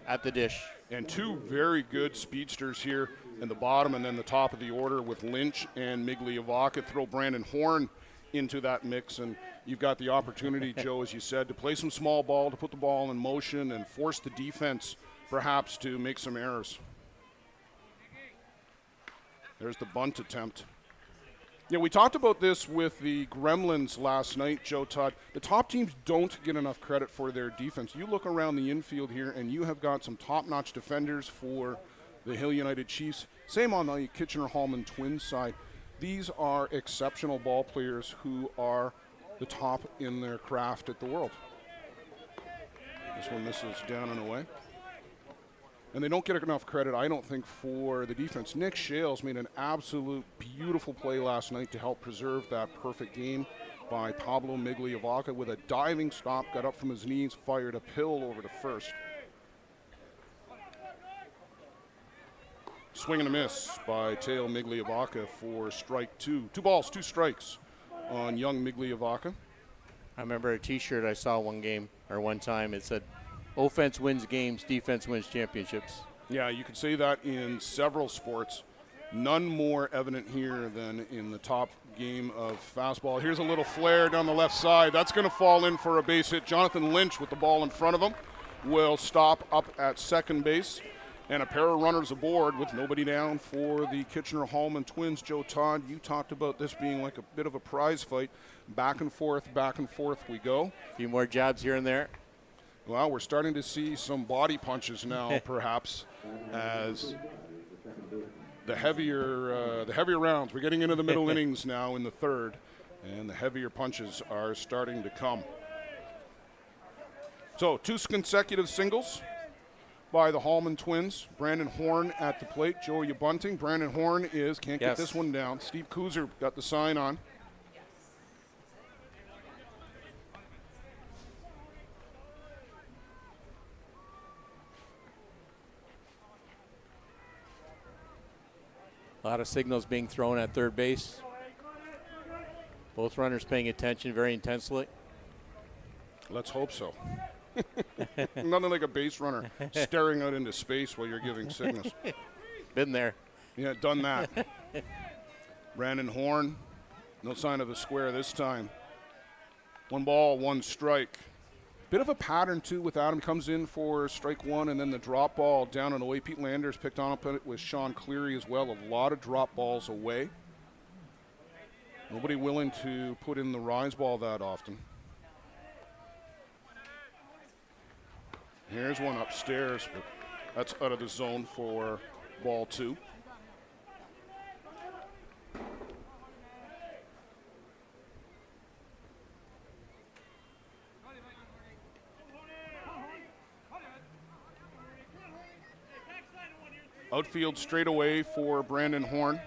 at the dish. And two very good speedsters here in the bottom and then the top of the order with Lynch and Miglia Vaca. Throw Brandon Horn into that mix, and you've got the opportunity, Joe, as you said, to play some small ball, to put the ball in motion and force the defense perhaps to make some errors. There's the bunt attempt. Yeah, we talked about this with the Gremlins last night, Joe Todd. The top teams don't get enough credit for their defense. You look around the infield here, and you have got some top-notch defenders for the Hill United Chiefs. Same on the Kitchener-Hallman Twins side. These are exceptional ball players who are the top in their craft at the world. This one misses down and away. And they don't get enough credit, I don't think, for the defense. Nick Shales made an absolute beautiful play last night to help preserve that perfect game by Pablo Miglia Vaca with a diving stop, got up from his knees, fired a pill over to first. Swing and a miss by Teo Miglia Vaca for strike 2. 2 balls, 2 strikes on young Miglia Vaca. I remember a T-shirt I saw one time. It said, "Offense wins games, defense wins championships." Yeah, you could say that in several sports. None more evident here than in the top game of fastball. Here's a little flare down the left side. That's going to fall in for a base hit. Jonathan Lynch with the ball in front of him will stop up at second base. And a pair of runners aboard with nobody down for the Kitchener-Hallman Twins. Joe Todd, you talked about this being like a bit of a prize fight. Back and forth we go. A few more jabs here and there. Well, we're starting to see some body punches now, perhaps, as the heavier rounds. We're getting into the middle innings now in the third, and the heavier punches are starting to come. So 2 consecutive singles by the Hallman Twins. Brandon Horn at the plate. Joe, are you bunting? Brandon Horn can't get this one down. Steve Kuzer got the sign on. A lot of signals being thrown at third base. Both runners paying attention very intensely. Let's hope so. Nothing like a base runner staring out into space while you're giving signals. Been there. Yeah, done that. Brandon Horn, no sign of a square this time. 1 ball, 1 strike. Bit of a pattern, too, with Adam. Comes in for strike 1, and then the drop ball down and away. Pete Landers picked on it with Sean Cleary as well. A lot of drop balls away. Nobody willing to put in the rise ball that often. Here's one upstairs, but that's out of the zone for ball 2. Outfield straight away for Brandon Horn.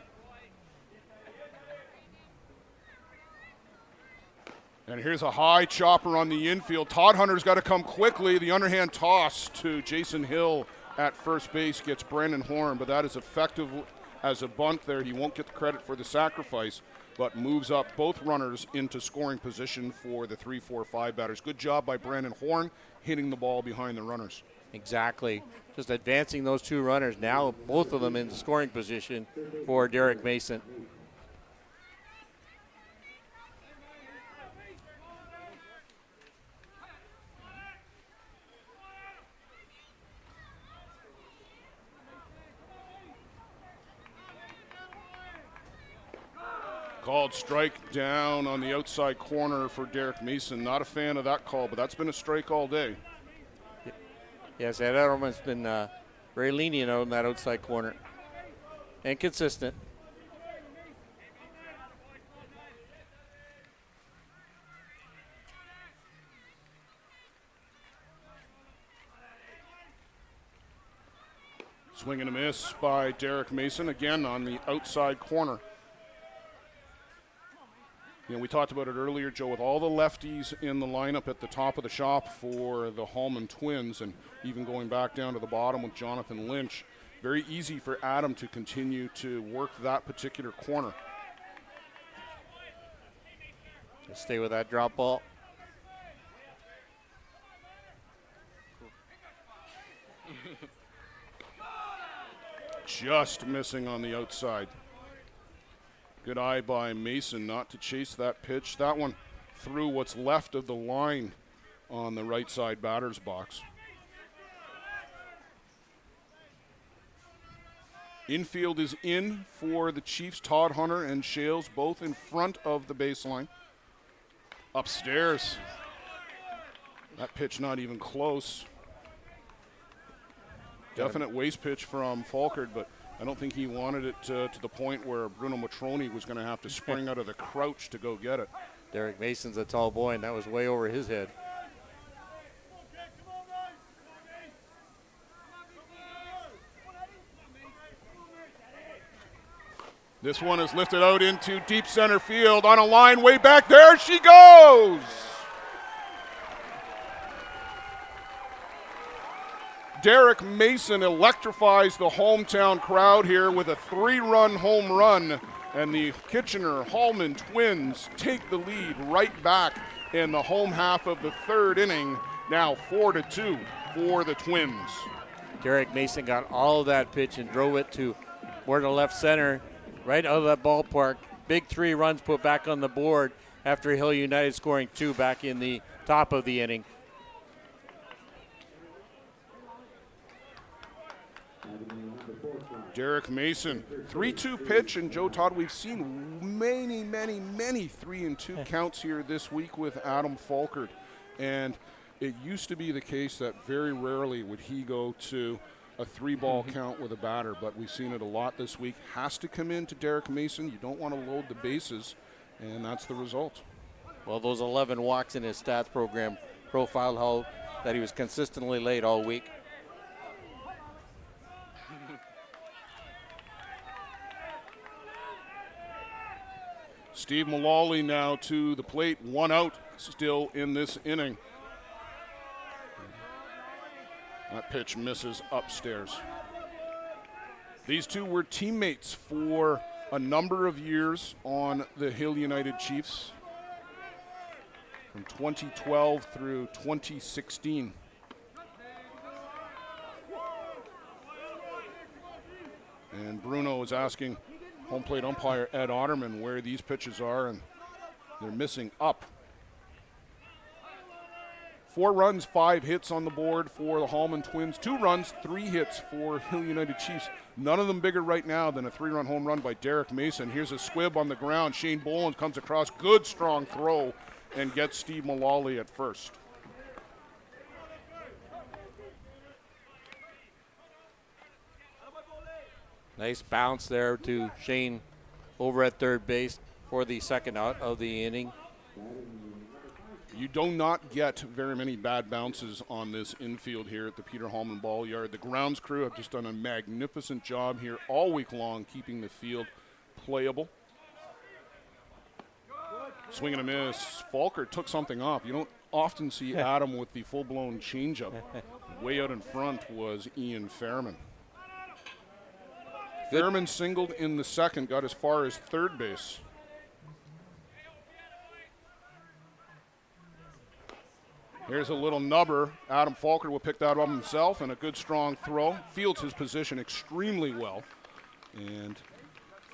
And here's a high chopper on the infield. Todd Hunter's got to come quickly. The underhand toss to Jason Hill at first base gets Brandon Horn, but that is effective as a bunt there. He won't get the credit for the sacrifice, but moves up both runners into scoring position for the 3, 4, 5 batters. Good job by Brandon Horn hitting the ball behind the runners. Exactly. Just advancing those 2 runners. Now both of them in scoring position for Derek Mason. Called strike down on the outside corner for Derek Mason. Not a fan of that call, but that's been a strike all day. Yes, Ed Ottoman's been very lenient on that outside corner and consistent. Swing and a miss by Derek Mason, again on the outside corner. You know, we talked about it earlier, Joe, with all the lefties in the lineup at the top of the shop for the Hallman Twins, and even going back down to the bottom with Jonathan Lynch. Very easy for Adam to continue to work that particular corner. Just stay with that drop ball. Just missing on the outside. Good eye by Mason not to chase that pitch. That one through what's left of the line on the right side batter's box. Infield is in for the Chiefs. Todd Hunter and Shales both in front of the baseline. Upstairs. That pitch not even close. Definite waste pitch from Falkert, but I don't think he wanted it to the point where Bruno Matroni was going to have to spring out of the crouch to go get it. Derek Mason's a tall boy, and that was way over his head. This one is lifted out into deep center field on a line way back. There she goes! Derek Mason electrifies the hometown crowd here with a 3-run home run, and the Kitchener-Hallman Twins take the lead right back in the home half of the third inning. Now 4-2 for the Twins. Derek Mason got all of that pitch and drove it to more to left center, right out of that ballpark. Big 3 runs put back on the board after Hill United scoring 2 back in the top of the inning. Derek Mason, 3-2 pitch, and Joe Todd, we've seen many 3-2 counts here this week with Adam Falkert, and it used to be the case that very rarely would he go to a 3-ball count with a batter, but we've seen it a lot this week. Has to come in to Derek Mason. You don't want to load the bases, and that's the result. Well, those 11 walks in his stats program profiled how that he was consistently late all week. Steve Mullally now to the plate, 1 out still in this inning. That pitch misses upstairs. These two were teammates for a number of years on the Hill United Chiefs from 2012 through 2016. And Bruno is asking home plate umpire Ed Ottoman where these pitches are, and they're missing up. 4 runs, 5 hits on the board for the Hallman Twins. 2 runs, 3 hits for Hill United Chiefs. None of them bigger right now than a 3-run home run by Derek Mason. Here's a squib on the ground. Shane Bolins comes across. Good strong throw and gets Steve Mullally at first. Nice bounce there to Shane over at third base for the second out of the inning. You do not get very many bad bounces on this infield here at the Peter Hallman Ball Yard. The grounds crew have just done a magnificent job here all week long, keeping the field playable. Swing and a miss. Falkert took something off. You don't often see Adam with the full-blown changeup. Way out in front was Ian Fairman. Fairman singled in the second, got as far as third base. Here's a little nubber. Adam Falkert will pick that up himself, and a good strong throw. Fields his position extremely well. And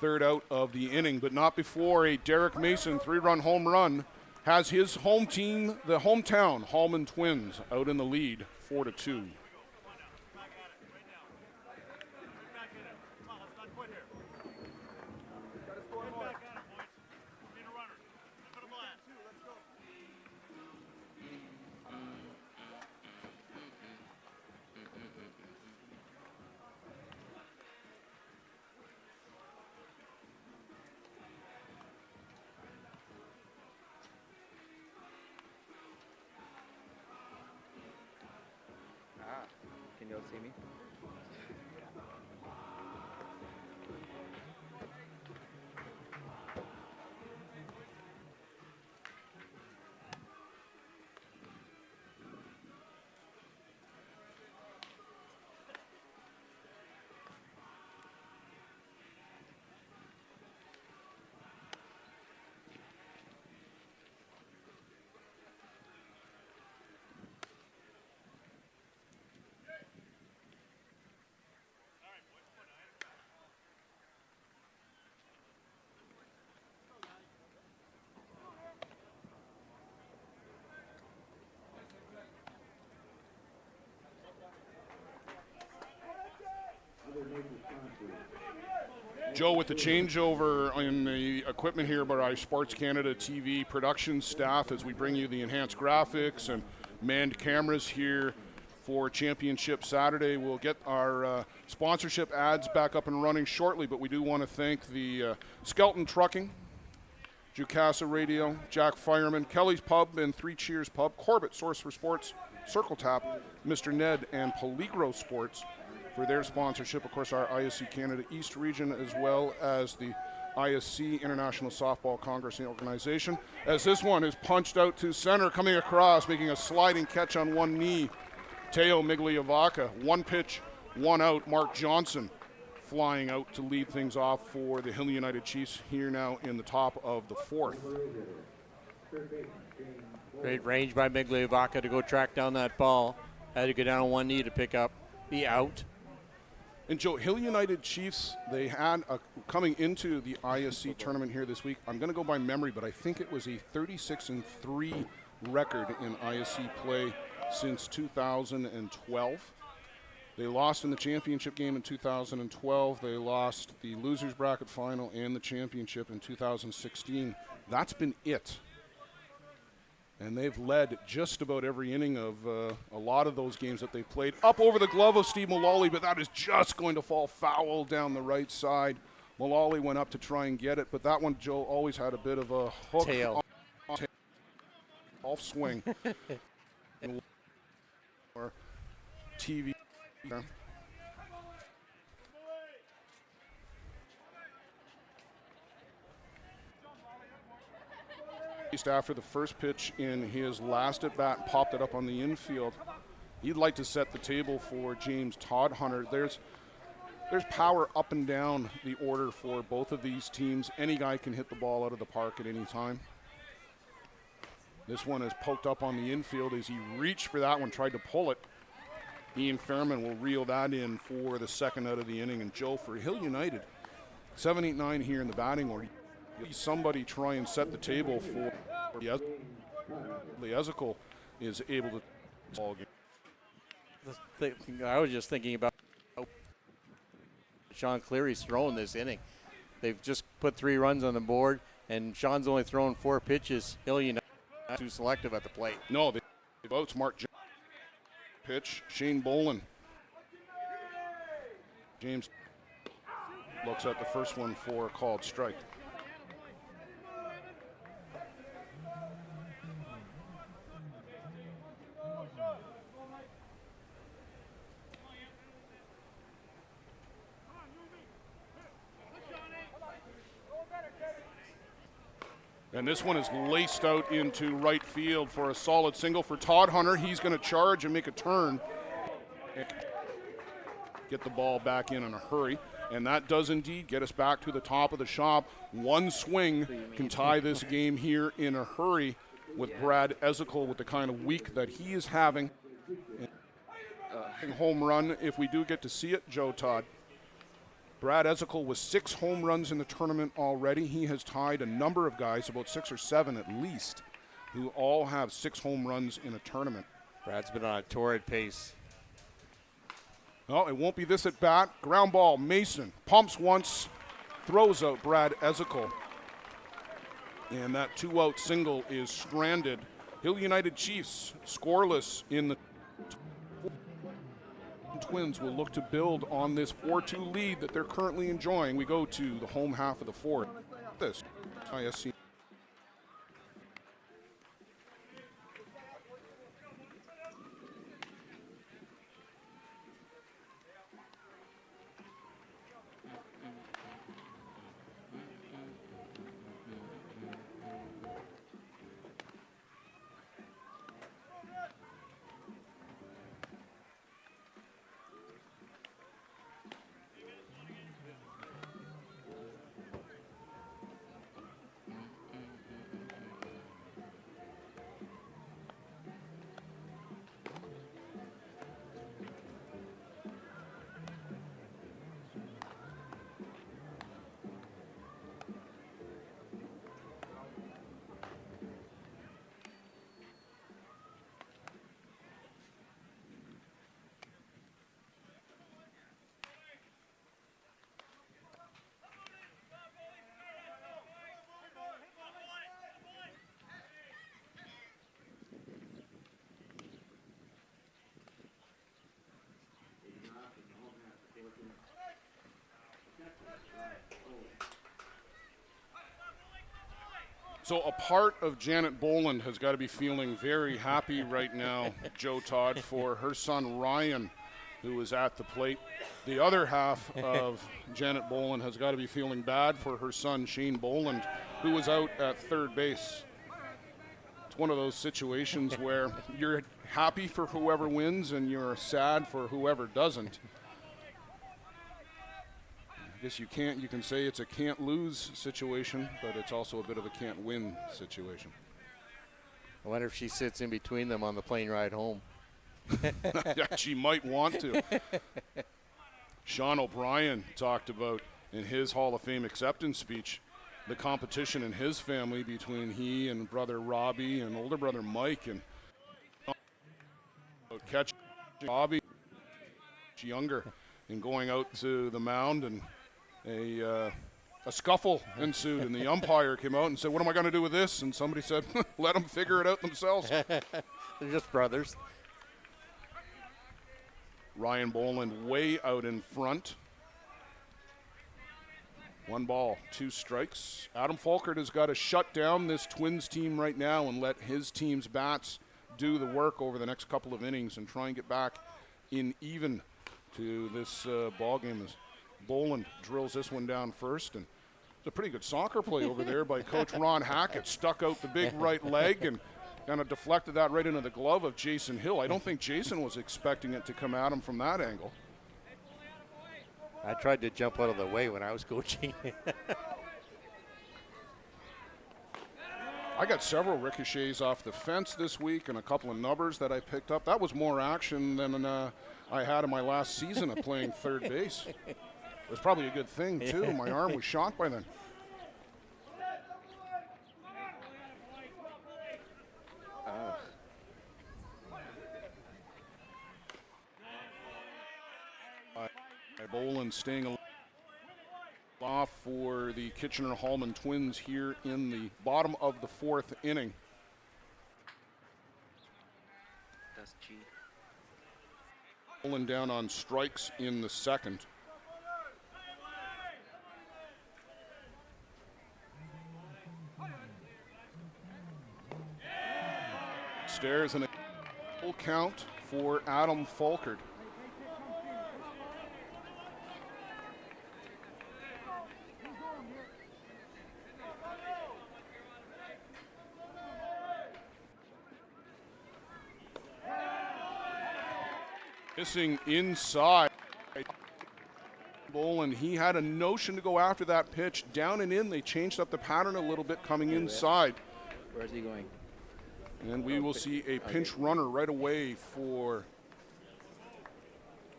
third out of the inning, but not before a Derek Mason 3-run home run has his home team, the hometown Hallman Twins, out in the lead, 4-2. think they'll see me. Joe, with the changeover in the equipment here by our Sports Canada TV production staff as we bring you the enhanced graphics and manned cameras here for Championship Saturday. We'll get our sponsorship ads back up and running shortly, but we do want to thank the Skelton Trucking, Jucasa Radio, Jack Fireman, Kelly's Pub and Three Cheers Pub, Corbett, Source for Sports, Circle Tap, Mr. Ned, and Peligro Sports for their sponsorship. Of course, our ISC Canada East region, as well as the ISC International Softball Congress Organization. As this one is punched out to center, coming across, making a sliding catch on one knee, Teo Miglia Vaca. One pitch, one out. Mark Johnson flying out to lead things off for the Hill United Chiefs here now in the top of the fourth. Great range by Miglia Vaca to go track down that ball. Had to go down on one knee to pick up the out. And Joe, Hill United Chiefs, they had coming into the ISC tournament here this week, I'm going to go by memory, but I think it was a 36-3 record in ISC play since 2012. They lost in the championship game in 2012. They lost the losers bracket final and the championship in 2016. That's been it. And they've led just about every inning of a lot of those games that they've played. Up over the glove of Steve Mullally, but that is just going to fall foul down the right side. Mullally went up to try and get it, but that one, Joe, always had a bit of a hook. Tail. Off swing. Or TV. After the first pitch in his last at bat, popped it up on the infield. He'd like to set the table for James Todd-Hunter. There's power up and down the order for both of these teams. Any guy can hit the ball out of the park at any time. This one is poked up on the infield as he reached for that one, tried to pull it. Ian Fairman will reel that in for the second out of the inning. And Joe, for Hill United, 7-8-9 here in the batting order. Somebody try and set the table for Ezekiel is able to ball game. I was just thinking about Sean Cleary's throwing this inning. They've just put 3 runs on the board, and Sean's only thrown 4 pitches. Hill United too selective at the plate. No, they've outsmart pitch. Shane Boland. James looks at the first one for a called strike. And this one is laced out into right field for a solid single for Todd-Hunter. He's going to charge and make a turn. Get the ball back in a hurry. And that does indeed get us back to the top of the shop. One swing can tie this game here in a hurry with Brad Ezekiel with the kind of week that he is having. Home run, if we do get to see it, Joe Todd. Brad Ezekiel with 6 home runs in the tournament already. He has tied a number of guys, about 6 or 7 at least, who all have 6 home runs in a tournament. Brad's been on a torrid pace. Well, it won't be this at bat. Ground ball, Mason pumps once, throws out Brad Ezekiel. And that 2-out single is stranded. Hill United Chiefs scoreless in the Twins will look to build on this 4-2 lead that they're currently enjoying. We go to the home half of the fourth. This ISC. So a part of Janet Boland has got to be feeling very happy right now, Joe Todd, for her son Ryan, who is at the plate. The other half of Janet Boland has got to be feeling bad for her son Shane Boland, who was out at third base. It's one of those situations where you're happy for whoever wins and you're sad for whoever doesn't. I guess you can say it's a can't lose situation, but it's also a bit of a can't win situation. I wonder if she sits in between them on the plane ride home. Yeah, she might want to. Sean O'Brien talked about in his Hall of Fame acceptance speech the competition in his family between he and brother Robbie and older brother Mike, and catching Robbie younger and going out to the mound, and a scuffle ensued, and the umpire came out and said, "What am I going to do with this?" And somebody said, "Let them figure it out themselves." They're just brothers. Ryan Boland way out in front. 1 ball, 2 strikes. Adam Falkert has got to shut down this Twins team right now and let his team's bats do the work over the next couple of innings and try and get back in even to this ball game as Boland drills this one down first. And it's a pretty good soccer play over there by Coach Ron Hackett. Stuck out the big right leg and kind of deflected that right into the glove of Jason Hill. I don't think Jason was expecting it to come at him from that angle. I tried to jump out of the way when I was coaching. I got several ricochets off the fence this week and a couple of nubbers that I picked up. That was more action than I had in my last season of playing third base. It was probably a good thing, too. My arm was shot by then. Boland staying off for the Kitchener-Hallman Twins here in the bottom of the 4th inning. That's G. Boland down on strikes in the 2nd. Stairs and a full count for Adam Falkert. Missing inside. Boland, he had a notion to go after that pitch. Down and in, they changed up the pattern a little bit coming inside. Where's he going? And we will see a pinch runner right away for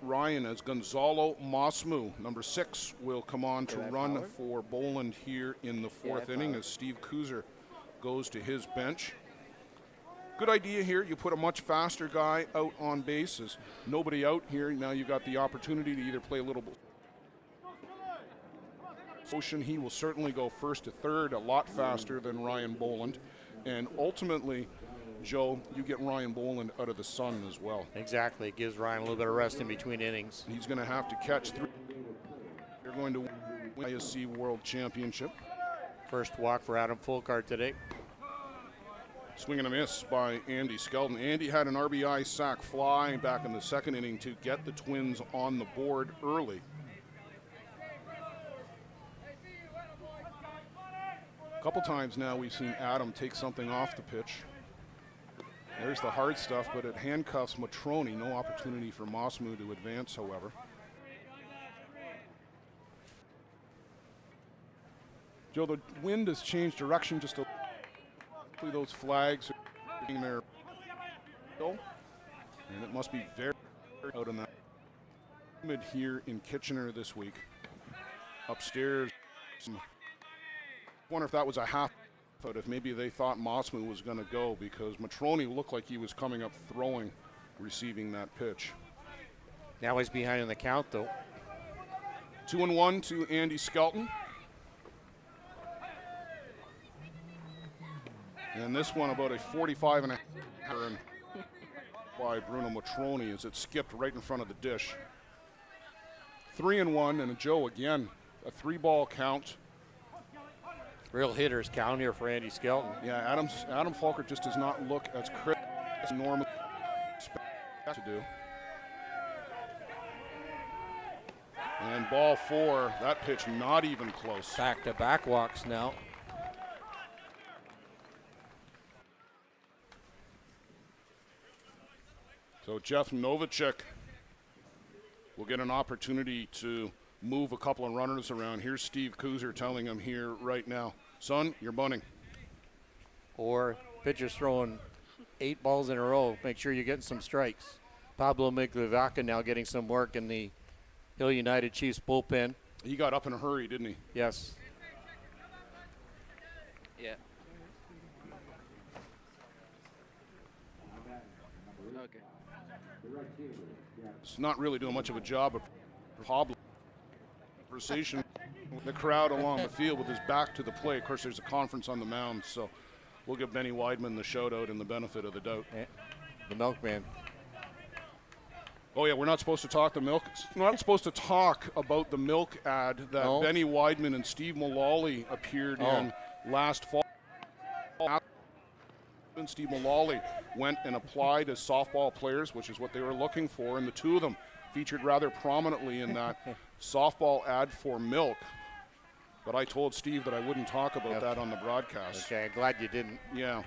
Ryan as Gonzalo Mosmu, number 6, will come on to run for Boland here in the 4th inning as Steve Kuzer goes to his bench. Good idea here. You put a much faster guy out on base. As nobody out here, now you've got the opportunity to either play a little bit motion. He will certainly go first to third a lot faster than Ryan Boland. And ultimately, Joe, you get Ryan Boland out of the sun as well. Exactly. It gives Ryan a little bit of rest in between innings. He's going to have to catch 3. They're going to win the ISC World Championship. First walk for Adam Fulcard today. Swing and a miss by Andy Skelton. Andy had an RBI sac fly back in the 2nd inning to get the Twins on the board early. A couple times now we've seen Adam take something off the pitch. There's the hard stuff, but it handcuffs Matroni. No opportunity for Mosmu to advance, however. Joe, the wind has changed direction just a little. Those flags are being there, and it must be very out in that humid here in Kitchener this week. Upstairs, I wonder if that was a half foot, if maybe they thought Mosmu was going to go, because Matroni looked like he was coming up throwing, receiving that pitch. Now he's behind in the count, though. 2-1 to Andy Skelton. And this one about a 45 and a half turn by Bruno Matroni as it skipped right in front of the dish. 3-1, and a Joe again, a 3-ball count. Real hitters count here for Andy Skelton. Yeah, Adam Falkert just does not look as crisp as normally expect to do. And ball 4, that pitch not even close. Back-to-back walks now. So Jeff Novacek will get an opportunity to move a couple of runners around. Here's Steve Kuzer telling him here right now, son, you're bunting. Or pitchers throwing 8 balls in a row. Make sure you're getting some strikes. Pablo Miglia Vaca now getting some work in the Hill United Chiefs bullpen. He got up in a hurry, didn't he? Yes. Yeah. Okay. It's not really doing much of a job of Pablo. Conversation with the crowd along the field with his back to the plate. Of course, there's a conference on the mound, so we'll give Benny Weidman the shout out and the benefit of the doubt. The milkman. Oh yeah, we're not supposed to talk the milk. We're not supposed to talk about the milk ad that Benny Weidman and Steve Mullally appeared in last fall. Steve Mullally went and applied as softball players, which is what they were looking for, and the two of them featured rather prominently in that softball ad for milk. But I told Steve that I wouldn't talk about that on the broadcast. Okay, I'm glad you didn't. Yeah.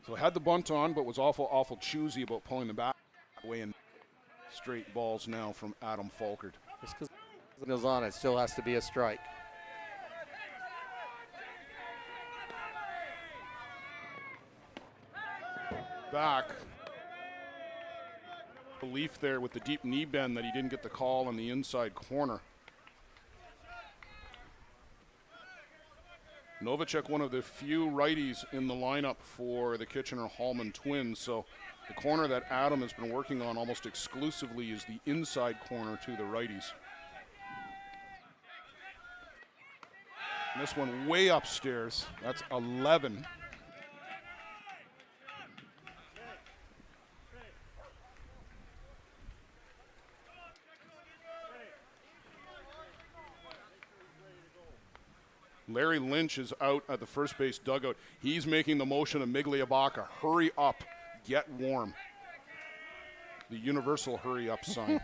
So had the bunt on, but was awful choosy about pulling the bat away, and straight balls now from Adam Falkert. Just because it goes on, it still has to be a strike. Back. Belief there with the deep knee bend that he didn't get the call on the inside corner. Novacek, one of the few righties in the lineup for the Kitchener-Hallman Twins, so the corner that Adam has been working on almost exclusively is the inside corner to the righties. And this one way upstairs, that's 11. Larry Lynch is out at the first base dugout. He's making the motion of Miglia Vaca. Hurry up, get warm. The universal hurry up sign.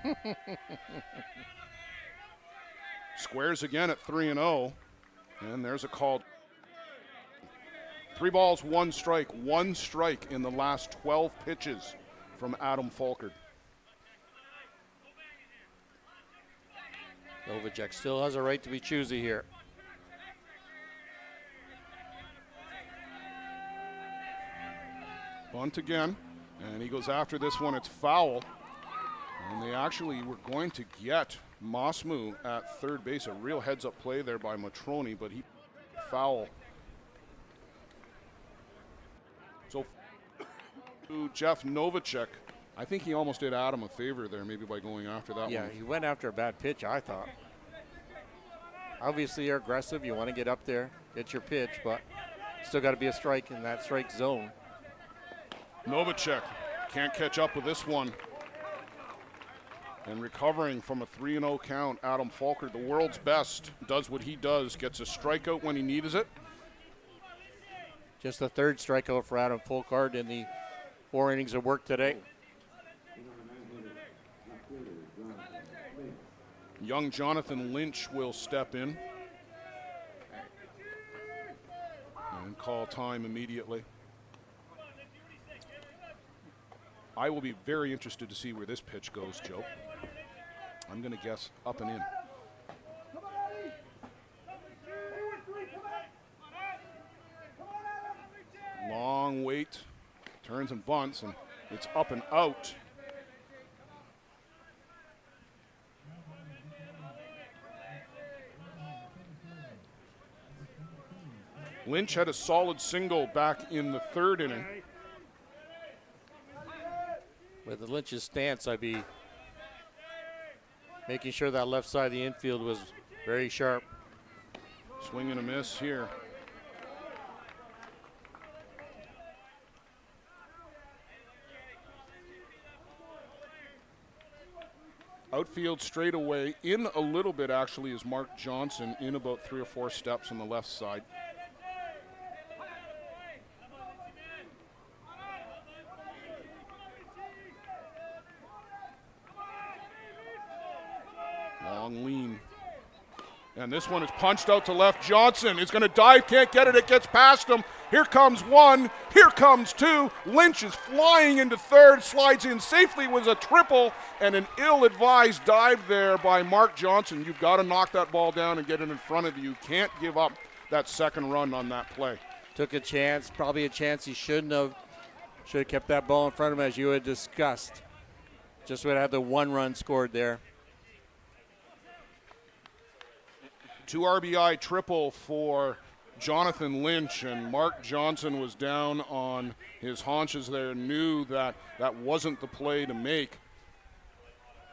Squares again at 3-0. And there's a call. 3 balls, 1 strike. 1 strike in the last 12 pitches from Adam Falkert. Novacek still has a right to be choosy here. Bunt again, and he goes after this one. It's foul, and they actually were going to get Mosmu at third base. A real heads-up play there by Matroni, but he foul. So to Jeff Novacek, I think he almost did Adam a favor there, maybe by going after that one. Yeah, he went after a bad pitch, I thought. Obviously, you're aggressive. You want to get up there, get your pitch, but still got to be a strike in that strike zone. Novacek can't catch up with this one. And recovering from a 3-0 count, Adam Falkert, the world's best, does what he does, gets a strikeout when he needs it. Just the 3rd strikeout for Adam Falkert in the 4 innings of work today. Young Jonathan Lynch will step in and call time immediately. I will be very interested to see where this pitch goes, Joe. I'm going to guess up and in. Long wait, turns and bunts, and it's up and out. Lynch had a solid single back in the 3rd inning. With the Lynch's stance, I'd be making sure that left side of the infield was very sharp. Swing and a miss here. Outfield straightaway. In a little bit, actually, is Mark Johnson, in about 3 or 4 steps on the left side. Long lean. And this one is punched out to left. Johnson is going to dive, can't get it. It gets past him. Here comes one. Here comes two. Lynch is flying into third, slides in safely, was a triple, and an ill-advised dive there by Mark Johnson. You've got to knock that ball down and get it in front of you. You can't give up that second run on that play. Took a chance, probably a chance he shouldn't have. Should have kept that ball in front of him, as you had discussed. Just would have the 1 run scored there. 2 RBI triple for Jonathan Lynch, and Mark Johnson was down on his haunches there, knew that that wasn't the play to make.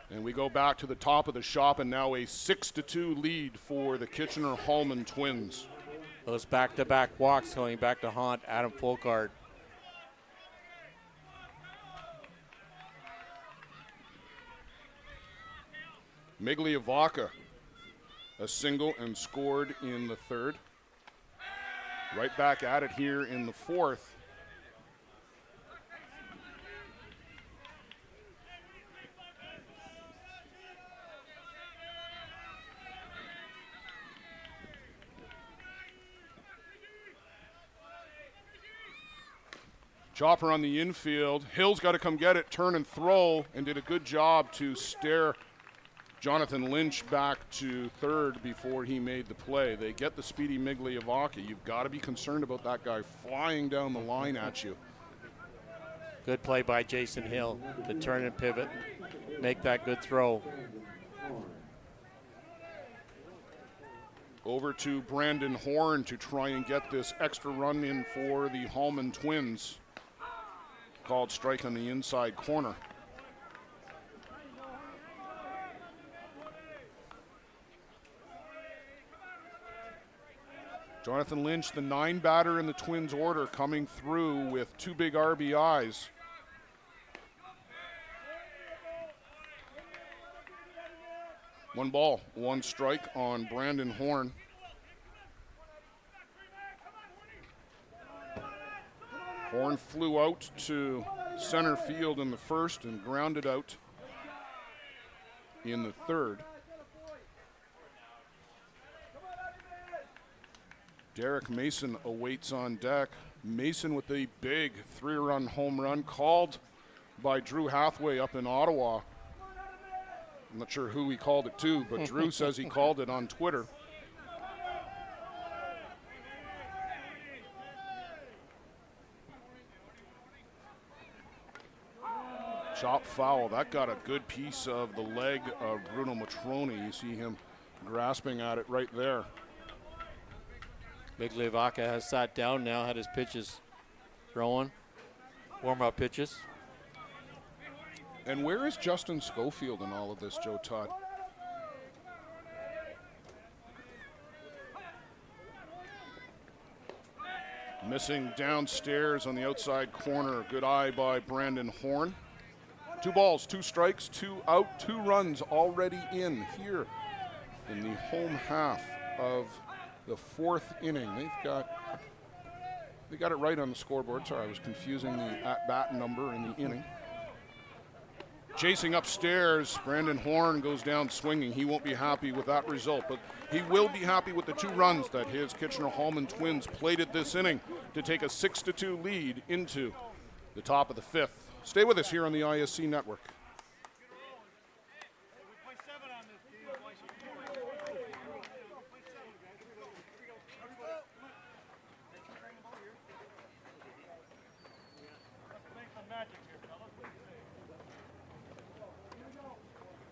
And we go back to the top of the shop, and now a 6-2 lead for the Kitchener-Hallman Twins. Those back-to-back walks going back to haunt Adam Folkard. Miglia Vaca, a single and scored in the third. Right back at it here in the fourth. Chopper on the infield. Hill's got to come get it, turn and throw, and did a good job to stare Jonathan Lynch back to third before he made the play. They get the speedy Miglia Vaca. You've got to be concerned about that guy flying down the line at you. Good play by Jason Hill to turn and pivot, make that good throw. Over to Brandon Horn to try and get this extra run in for the Hallman Twins. Called strike on the inside corner. Jonathan Lynch, the 9 batter in the Twins order, coming through with 2 big RBIs. One ball, 1 strike on Brandon Horn. Horn flew out to center field in the first and grounded out in the third. Derek Mason awaits on deck. Mason with a big 3-run home run called by Drew Hathaway up in Ottawa. I'm not sure who he called it to, but Drew says he called it on Twitter. Chop foul. That got a good piece of the leg of Bruno Matroni. You see him grasping at it right there. Miglia Vaca has sat down now, had his pitches throwing, warm-up pitches. And where is Justin Schofield in all of this, Joe Todd? Missing downstairs on the outside corner. Good eye by Brandon Horn. 2 balls, 2 strikes, 2 out, 2 runs already in here in the home half of the 4th inning. They got it right on the scoreboard. Sorry, I was confusing the at-bat number in the inning. Chasing upstairs, Brandon Horn goes down swinging. He won't be happy with that result, but he will be happy with the 2 runs that his Kitchener-Hallman Twins plated this inning to take a 6-2 lead into the top of the 5th. Stay with us here on the ISC Network.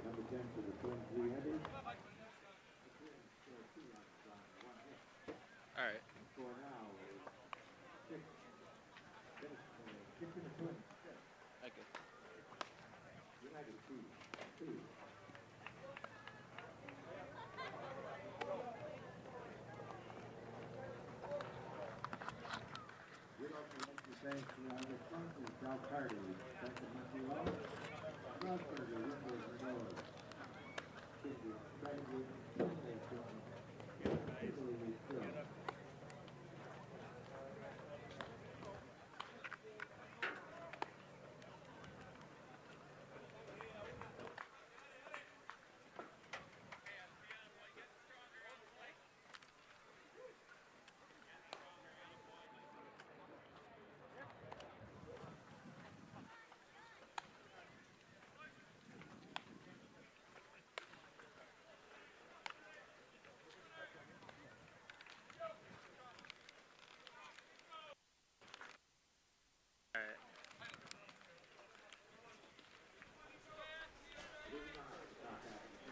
Number 10 for the Twins, Lee. All right. Score now is 6. Kitchener Twins, Okay. United 2. We'd like to thank the sponsors, Dow Carty, Spencer Montreal, Strasburger, Windows and Doors,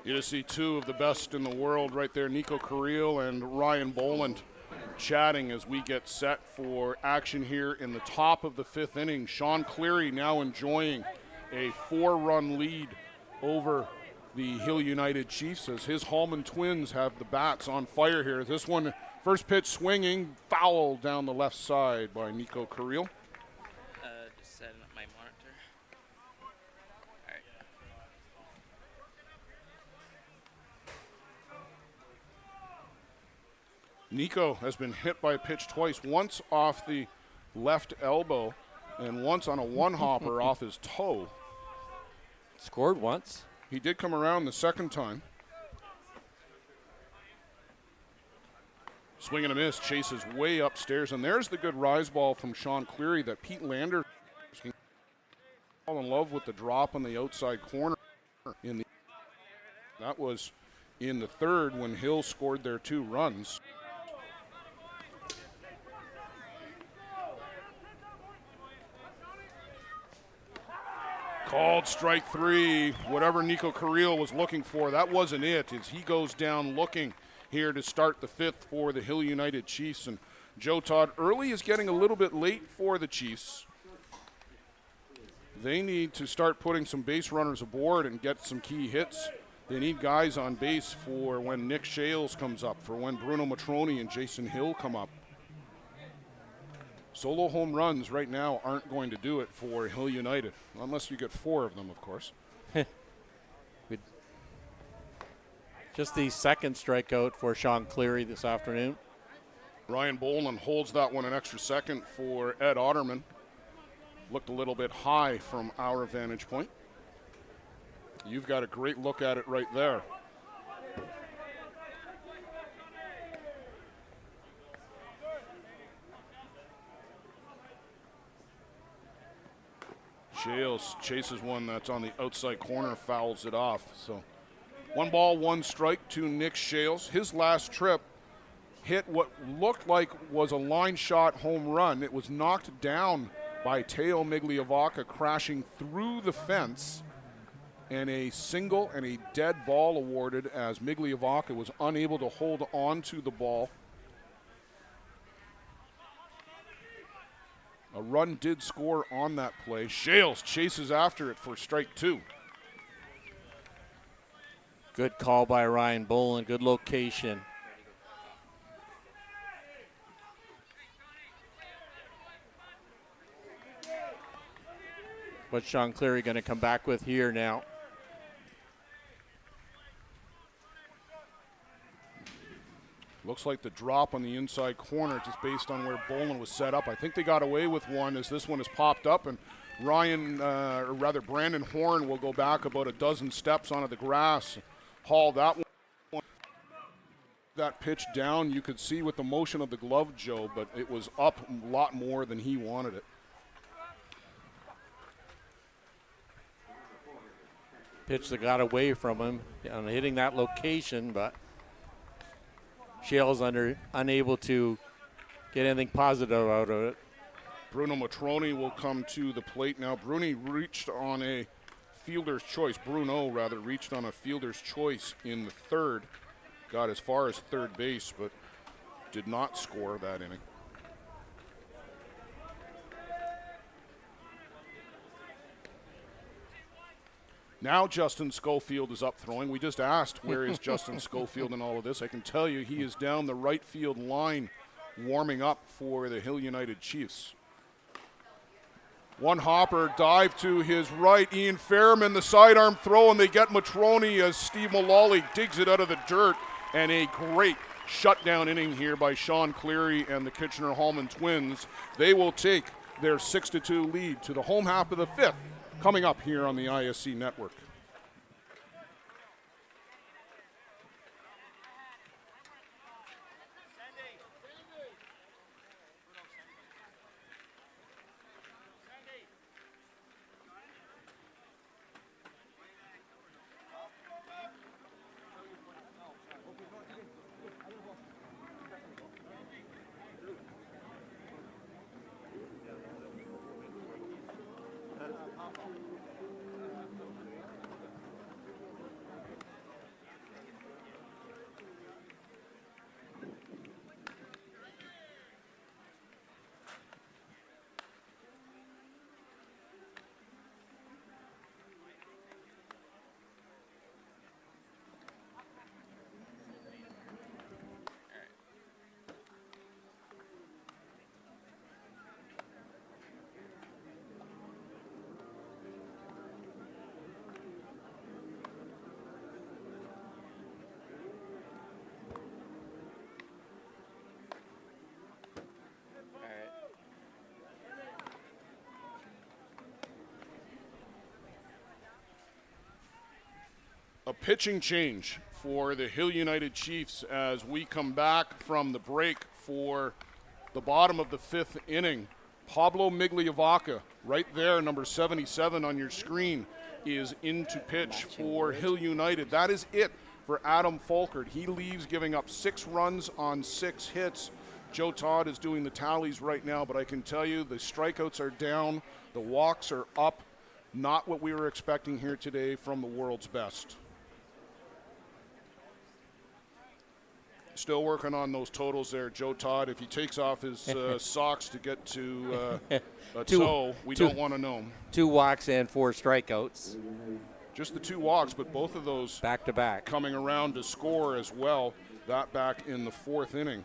You just see two of the best in the world right there, Nico Carril and Ryan Boland, chatting as we get set for action here in the top of the fifth inning. Sean Cleary now enjoying a 4-run lead over the Hill United Chiefs as his Hallman Twins have the bats on fire here. This one, first pitch swinging, foul down the left side by Nico Carril. Just setting up my monitor. All right. Nico has been hit by a pitch twice, once off the left elbow and once on a one-hopper off his toe. Scored once. He did come around the second time. Swing and a miss, chases way upstairs, and there's the good rise ball from Sean Cleary that Pete Lander fall in love with the drop on the outside corner. That was in the third when Hill scored their 2 runs. Called strike 3. Whatever Nico Carril was looking for, that wasn't it, as he goes down looking here to start the 5th for the Hill United Chiefs. And Joe Todd, early is getting a little bit late for the Chiefs. They need to start putting some base runners aboard and get some key hits. They need guys on base for when Nick Shales comes up, for when Bruno Matroni and Jason Hill come up. Solo home runs right now aren't going to do it for Hill United, unless you get 4 of them, of course. Just the second strikeout for Sean Cleary this afternoon. Ryan Boland holds that one an extra second for Ed Ottoman. Looked a little bit high from our vantage point. You've got a great look at it right there. Shales chases one that's on the outside corner, fouls it off. So 1 ball, 1 strike to Nick Shales. His last trip hit what looked like was a line shot home run. It was knocked down by Teo Miglia Vaca, crashing through the fence, and a single and a dead ball awarded as Miglia Vaca was unable to hold on to the ball. A run did score on that play. Shales chases after it for strike 2. Good call by Ryan Boland. Good location. What's Sean Cleary going to come back with here now? Looks like the drop on the inside corner, just based on where Boland was set up. I think they got away with one as this one has popped up, and Brandon Horn will go back about a dozen steps onto the grass, haul that one. That pitch down, you could see with the motion of the glove, Joe, but it was up a lot more than he wanted it. Pitch that got away from him on hitting that location, but Shales unable to get anything positive out of it. Bruno Matroni will come to the plate now. Bruno reached on a fielder's choice in the third. Got as far as third base, but did not score that inning. Now Justin Schofield is up throwing. We just asked, where is Justin Schofield in all of this? I can tell you he is down the right field line warming up for the Hill United Chiefs. One hopper dive to his right. Ian Fairman, the sidearm throw, and they get Matroni as Steve Mullally digs it out of the dirt. And a great shutdown inning here by Sean Cleary and the Kitchener-Hallman Twins. They will take their 6-2 lead to the home half of the fifth, coming up here on the ISC network. A pitching change for the Hill United Chiefs as we come back from the break for the bottom of the fifth inning. Pablo Miglia Vaca, right there, number 77 on your screen, is in to pitch for Hill United. That is it for Adam Folkert. He leaves giving up 6 runs on 6 hits. Joe Todd is doing the tallies right now, but I can tell you the strikeouts are down, the walks are up. Not what we were expecting here today from the world's best. Still working on those totals there, Joe Todd. If he takes off his socks to get to a toe, we don't want to know. 2 walks and 4 strikeouts. Just the 2 walks, but both of those back to back coming around to score as well. That back in the 4th inning.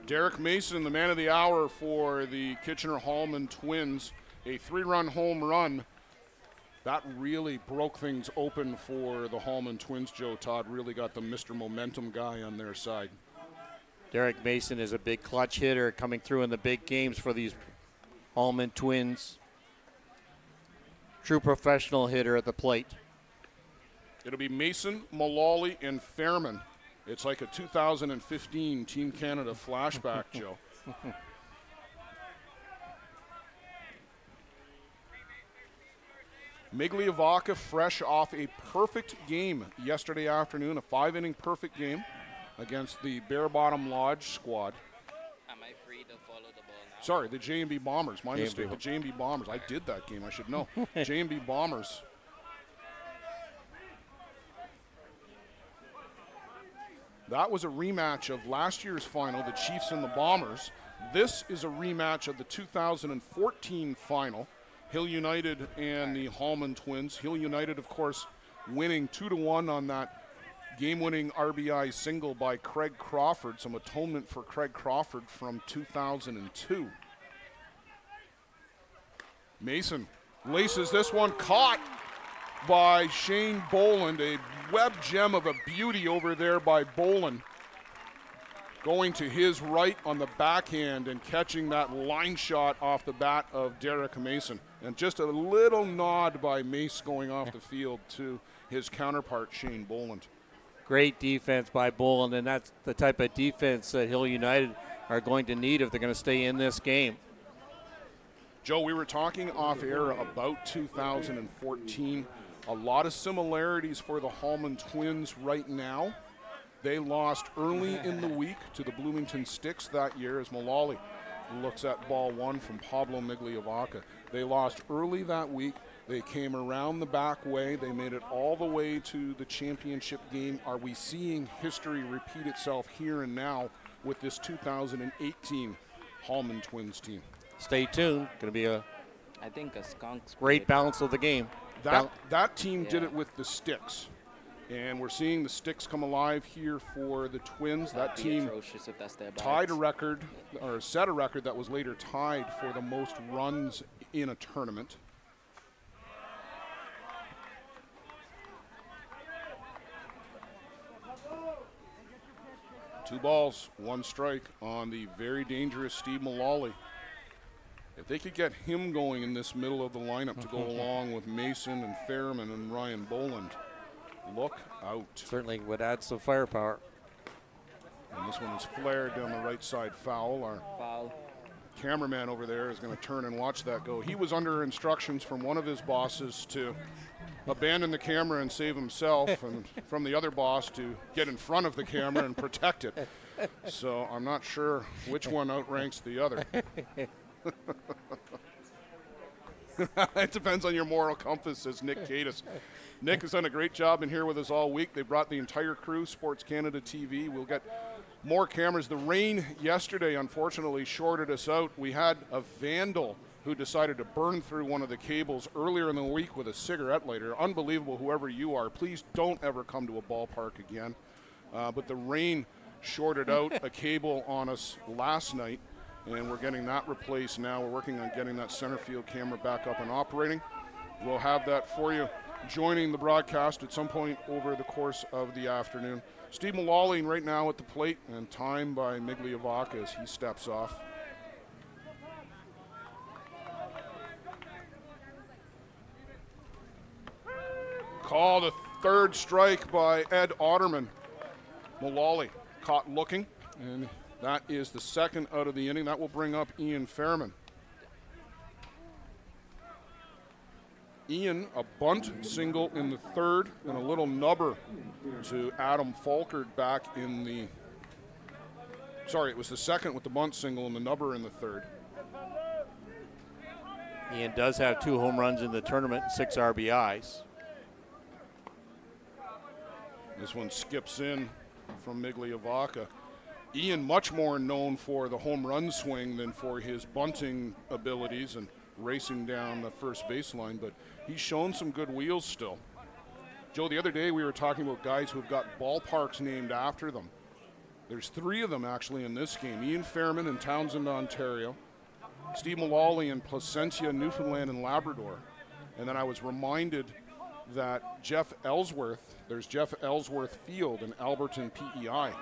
Derek Mason, the man of the hour for the Kitchener-Hallman Twins. A 3-run home run. That really broke things open for the Hallman Twins. Joe Todd really got the Mr. Momentum guy on their side. Derek Mason is a big clutch hitter coming through in the big games for these Hallman Twins. True professional hitter at the plate. It'll be Mason, Mullally, and Fairman. It's like a 2015 Team Canada flashback, Joe. Miglia Vaca fresh off a perfect game yesterday afternoon, a 5-inning perfect game against the Bear Bottom Lodge squad. Am I free to follow the ball now? Sorry, the J&B Bombers. My mistake. The J&B Bombers. I did that game. I should know. J&B Bombers. That was a rematch of last year's final, the Chiefs and the Bombers. This is a rematch of the 2014 final, Hill United and the Hallman Twins. Hill United, of course, winning 2-1 on that game-winning RBI single by Craig Crawford, some atonement for Craig Crawford from 2002. Mason laces this one, caught by Shane Boland, a web gem of a beauty over there by Boland. Going to his right on the backhand and catching that line shot off the bat of Derek Mason. And just a little nod by Mace going off the field to his counterpart, Shane Boland. Great defense by Boland, and that's the type of defense that Hill United are going to need if they're going to stay in this game. Joe, we were talking off air about 2014. A lot of similarities for the Hallman Twins right now. They lost early in the week to the Bloomington Sticks that year as Mullally looks at ball 1 from Pablo Miglia Vaca. They lost early that week. They came around the back way. They made it all the way to the championship game. Are we seeing history repeat itself here and now with this 2018 Hallman Twins team? Stay tuned. Going to be a I think a skunk great balance of the game. That team did it with the Sticks. And we're seeing the sticks come alive here for the Twins. That That'd be team atrocious if that's their tied a bags. record, or set a record that was later tied for the most runs in a tournament. Two balls, one strike on the very dangerous Steve Mullally. If they could get him going in this middle of the lineup to go along with Mason and Fairman and Ryan Boland, look out. Certainly would add some firepower. And this one is flared down the right side foul. Our Foul. cameraman over there is going to turn and watch that go. He was under instructions from one of his bosses to abandon the camera and save himself, and from the other boss to get in front of the camera and protect it. So I'm not sure which one outranks the other. It depends on your moral compass, says Nick Cadis. Nick has done a great job in here with us all week. They brought the entire crew, Sports Canada TV. We'll get more cameras. The rain yesterday, unfortunately, shorted us out. We had a vandal who decided to burn through one of the cables earlier in the week with a cigarette lighter. Unbelievable, whoever you are. Please don't ever come to a ballpark again. But the rain shorted out a cable on us last night, and we're getting that replaced now. We're working on getting that center field camera back up and operating. We'll have that for you joining the broadcast at some point over the course of the afternoon. Steve Mullally right now at the plate, and time by Miglia Vaca as he steps off. Called a third strike by Ed Ottoman. Mullally caught looking, and that is the second out of the inning. That will bring up Ian Fairman. Ian, a bunt single in the third, and a little nubber to Adam Falkert back in the... Sorry, it was the second with the bunt single and the nubber in the third. Ian does have 2 home runs in the tournament and 6 RBIs. This one skips in from Miglia Vaca. Ian much more known for the home run swing than for his bunting abilities and racing down the first baseline, but he's shown some good wheels still. Joe, the other day we were talking about guys who've got ballparks named after them. There's 3 of them actually in this game. Ian Fairman in Townsend, Ontario. Steve Mullally in Placentia, Newfoundland and Labrador. And then I was reminded that Jeff Ellsworth, there's Jeff Ellsworth Field in Alberton, PEI.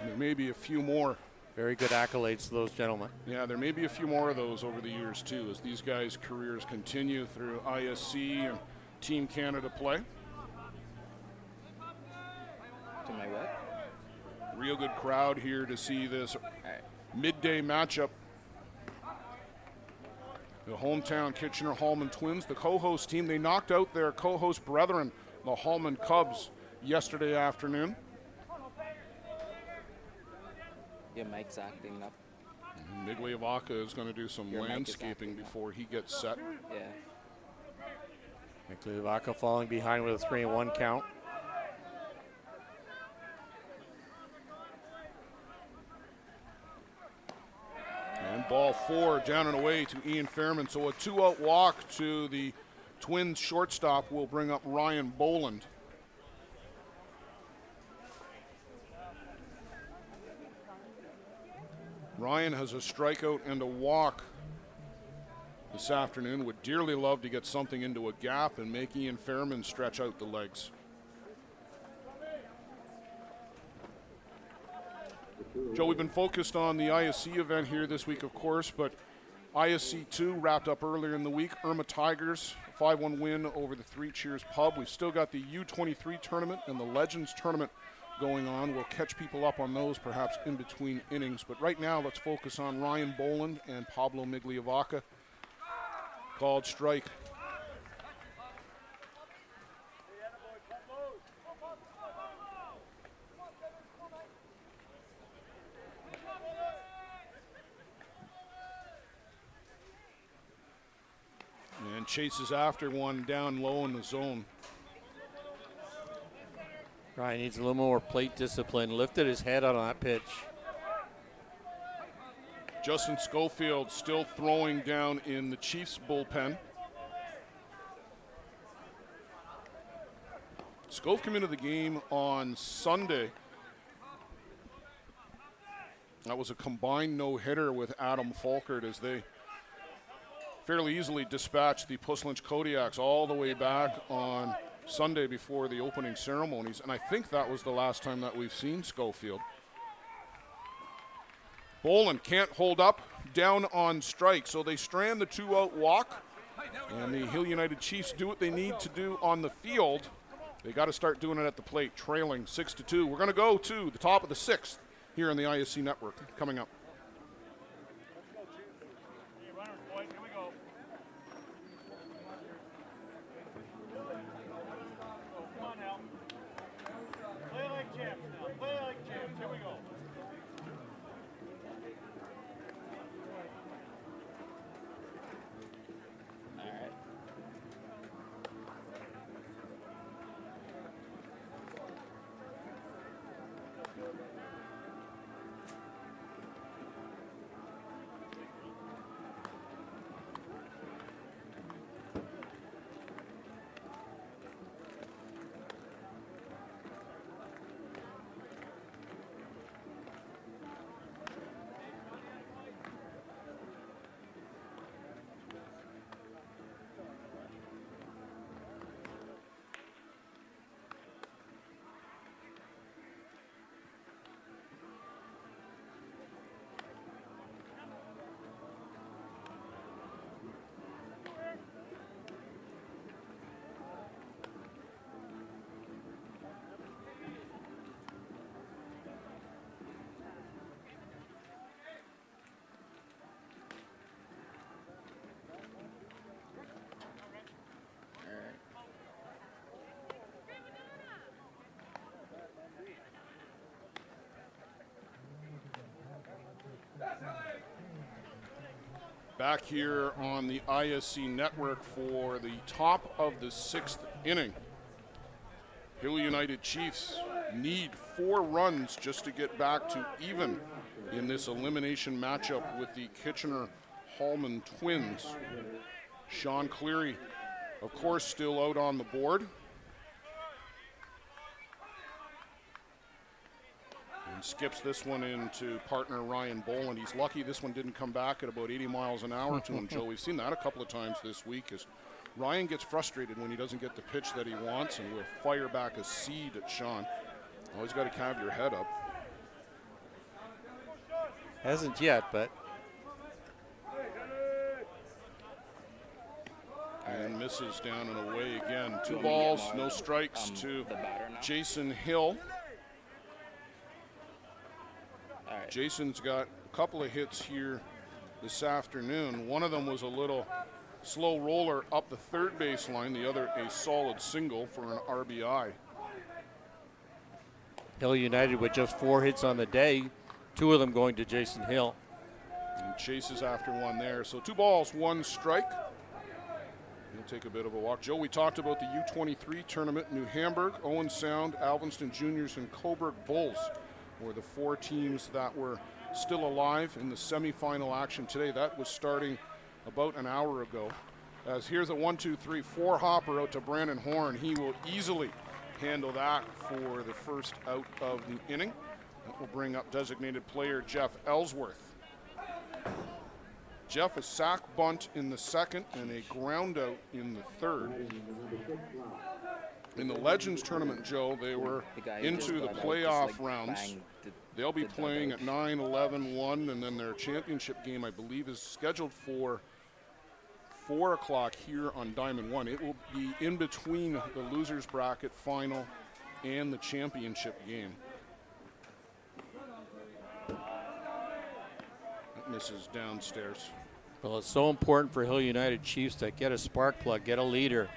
And there may be a few more. Very good accolades to those gentlemen. Yeah, there may be a few more of those over the years too, as these guys' careers continue through ISC and Team Canada play. To my what? Real good crowd here to see this midday matchup. The hometown Kitchener Hallman Twins, the co-host team, they knocked out their co-host brethren, the Hallman Cubs, yesterday afternoon. Your mic's acting up. Miglia Vaca is going to do some Your mic is landscaping acting up. before he gets set. Yeah. Miglia Vaca falling behind with a 3-1 count. And ball 4 down and away to Ian Fairman. So a 2-out walk to the Twins shortstop will bring up Ryan Boland. Ryan has a strikeout and a walk this afternoon. Would dearly love to get something into a gap and make Ian Fairman stretch out the legs. Joe, we've been focused on the ISC event here this week, of course, but ISC 2 wrapped up earlier in the week. Irma Tigers, 5-1 win over the Three Cheers Pub. We've still got the U23 tournament and the Legends tournament going on. We'll catch people up on those perhaps in between innings. But right now, let's focus on Ryan Boland and Pablo Miglia Vaca. Called strike. And chases after one down low in the zone. Ryan needs a little more plate discipline. Lifted his head on that pitch. Justin Schofield still throwing down in the Chiefs bullpen. Scove came into the game on Sunday. That was a combined no-hitter with Adam Falkert as they fairly easily dispatched the Puss Lynch Kodiaks all the way back on Sunday before the opening ceremonies. And I think that was the last time that we've seen Schofield. Boland can't hold up, down on strike. So they strand the 2-out walk. And the Hill United Chiefs do what they need to do on the field. They got to start doing it at the plate, trailing 6-2. We're going to go to the top of the 6th here on the ISC network coming up. Back here on the ISC network for the top of the 6th inning. Hill United Chiefs need 4 runs just to get back to even in this elimination matchup with the Kitchener-Hallman Twins. Sean Cleary, of course, still out on the board. And skips this one into partner Ryan Boland. He's lucky this one didn't come back at about 80 miles an hour to him, Joe. We've seen that a couple of times this week as Ryan gets frustrated when he doesn't get the pitch that he wants and will fire back a seed at Sean. Always got to have your head up. Hasn't yet, but. And misses down and away again. 2 balls, no strikes to Jason Hill. Jason's got a couple of hits here this afternoon. One of them was a little slow roller up the third baseline, the other a solid single for an RBI. Hill United with just 4 hits on the day, 2 of them going to Jason Hill. And chases after one there. So 2 balls, 1 strike. He'll take a bit of a walk. Joe, we talked about the U23 tournament. New Hamburg, Owen Sound, Alvinston Juniors, and Coburg Bulls were the 4 teams that were still alive in the semifinal action today. That was starting about an hour ago. As here's a 1-2-3-4 hopper out to Brandon Horn. He will easily handle that for the first out of the inning. That will bring up designated player Jeff Ellsworth. Jeff, a sac bunt in the second and a ground out in the third. In the Legends tournament, Joe, they were into the playoff rounds. They'll be playing at 9, 11, 1, and then their championship game, I believe, is scheduled for 4 o'clock here on Diamond 1. It will be in between the losers bracket final and the championship game. That misses downstairs. Well, it's so important for Hill United Chiefs to get a spark plug, get a leader,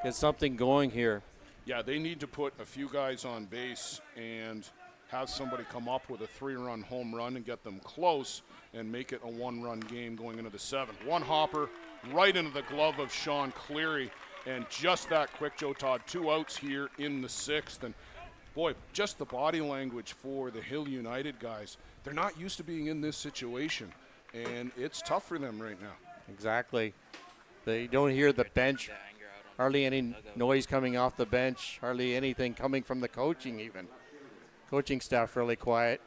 get something going here. Yeah, they need to put a few guys on base and have somebody come up with a 3-run home run and get them close and make it a 1-run game going into the 7th. 1 hopper right into the glove of Sean Cleary, and just that quick, Joe Todd. 2 outs here in the 6th, and boy, just the body language for the Hill United guys. They're not used to being in this situation. and it's tough for them right now. Exactly. They don't hear the bench. The anger out on Hardly any dugout. noise coming off the bench. Hardly anything coming from the coaching even. Coaching staff really quiet.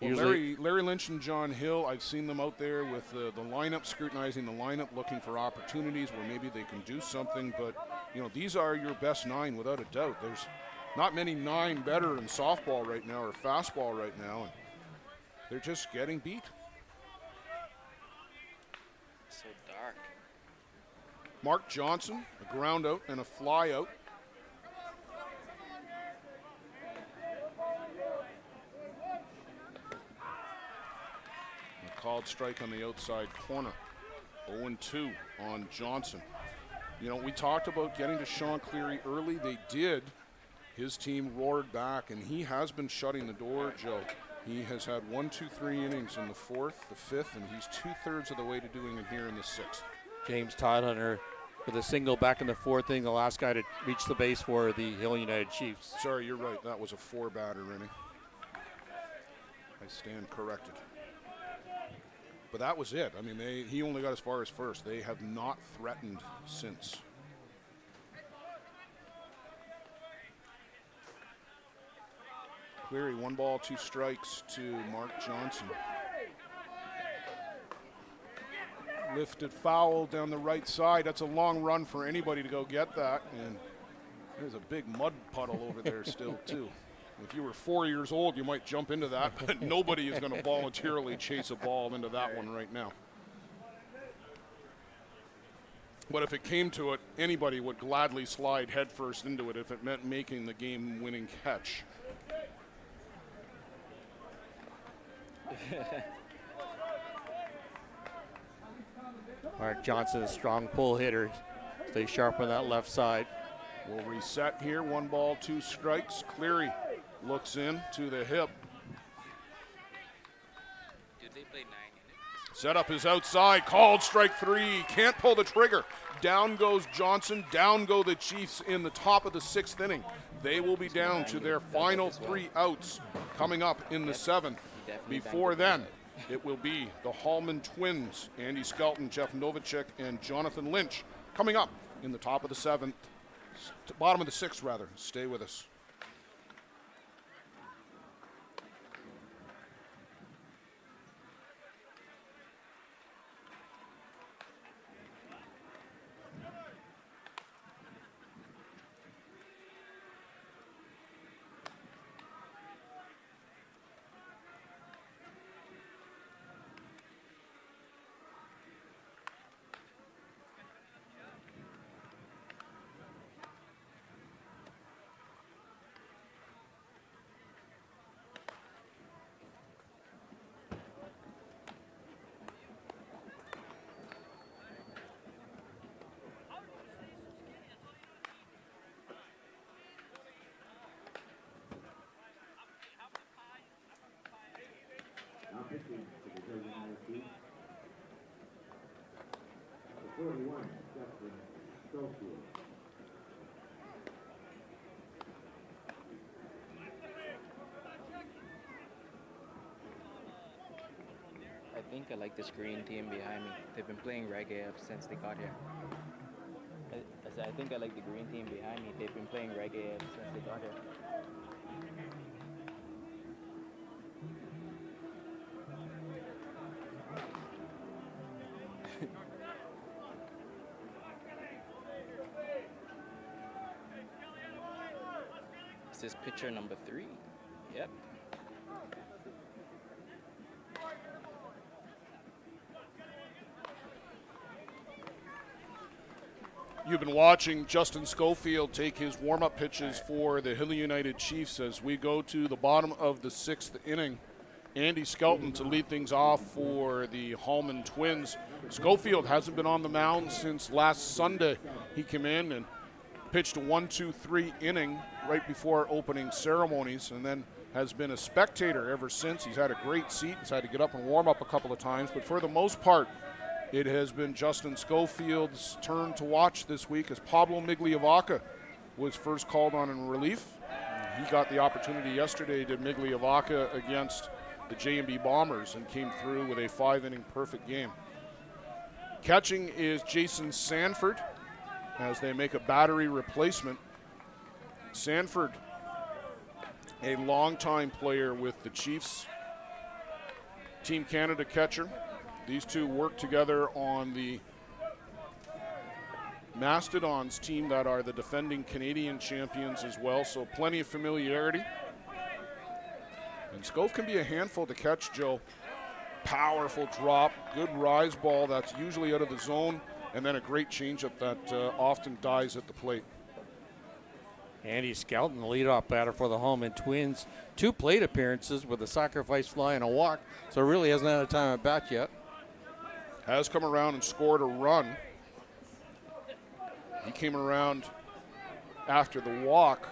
Well, Usually, Larry Lynch and John Hill, I've seen them out there with the lineup, scrutinizing the lineup, looking for opportunities where maybe they can do something. But, these are your best 9 without a doubt. There's not many 9 better in softball right now or fastball right now. And they're just getting beat. So dark. Mark Johnson, a ground out and a fly out. A called strike on the outside corner. 0-2 on Johnson. We talked about getting to Sean Cleary early. They did. His team roared back, and he has been shutting the door, Joe. He has had 1, 2, 3 innings in the 4th, the 5th, and he's 2/3 of the way to doing it here in the 6th. James Todhunter with a single back in the 4th inning, the last guy to reach the base for the Hill United Chiefs. Sorry, you're right. That was a 4-batter inning. I stand corrected. But that was it. I mean, he only got as far as first. They have not threatened since. Cleary, 1 ball, 2 strikes to Mark Johnson. Lifted foul down the right side. That's a long run for anybody to go get that. And there's a big mud puddle over there still, too. If you were 4 years old, you might jump into that, but nobody is going to voluntarily chase a ball into that one right now. But if it came to it, anybody would gladly slide headfirst into it if it meant making the game-winning catch. Mark Johnson, a strong pull hitter. Stay sharp on that left side. We'll reset here. 1 ball, 2 strikes. Cleary looks in to the hip. Dude, they play 9 innings. Setup is outside. Called strike 3. Can't pull the trigger. Down goes Johnson. Down go the Chiefs in the top of the 6th inning. They will be down to their final 3 outs coming up in the 7th. Before then, it will be the Hallman twins, Andy Skelton, Jeff Novacek, and Jonathan Lynch, coming up in the top of the 7th, bottom of the 6th rather. Stay with us. Now pitching to the Hill United Chiefs. The 41, Justin Schofield. I think I like this green team behind me. They've been playing reggae ever since they got here. I think I like the green team behind me. They've been playing reggae ever since they got here. Is this pitcher number 3? Yep. You've been watching Justin Schofield take his warm-up pitches for the Hill United Chiefs as we go to the bottom of the 6th inning. Andy Skelton to lead things off for the Hallman Twins. Schofield hasn't been on the mound since last Sunday. He came in and pitched a 1-2-3 inning right before opening ceremonies and then has been a spectator ever since. He's had a great seat. He's had to get up and warm up a couple of times, but for the most part, it has been Justin Schofield's turn to watch this week as Pablo Miglia Vaca was first called on in relief. He got the opportunity yesterday to Miglia Vaca against the J&B Bombers and came through with a 5-inning perfect game. Catching is Jason Sanford as they make a battery replacement. Sanford, a longtime player with the Chiefs. Team Canada catcher. These two work together on the Mastodons team that are the defending Canadian champions as well, so plenty of familiarity. And Scove can be a handful to catch, Joe. Powerful drop, good rise ball that's usually out of the zone, and then a great changeup that often dies at the plate. Andy Skelton, the leadoff batter for the Hallman Twins. 2 plate appearances with a sacrifice fly and a walk, so really hasn't had a time at bat yet. Has come around and scored a run. He came around after the walk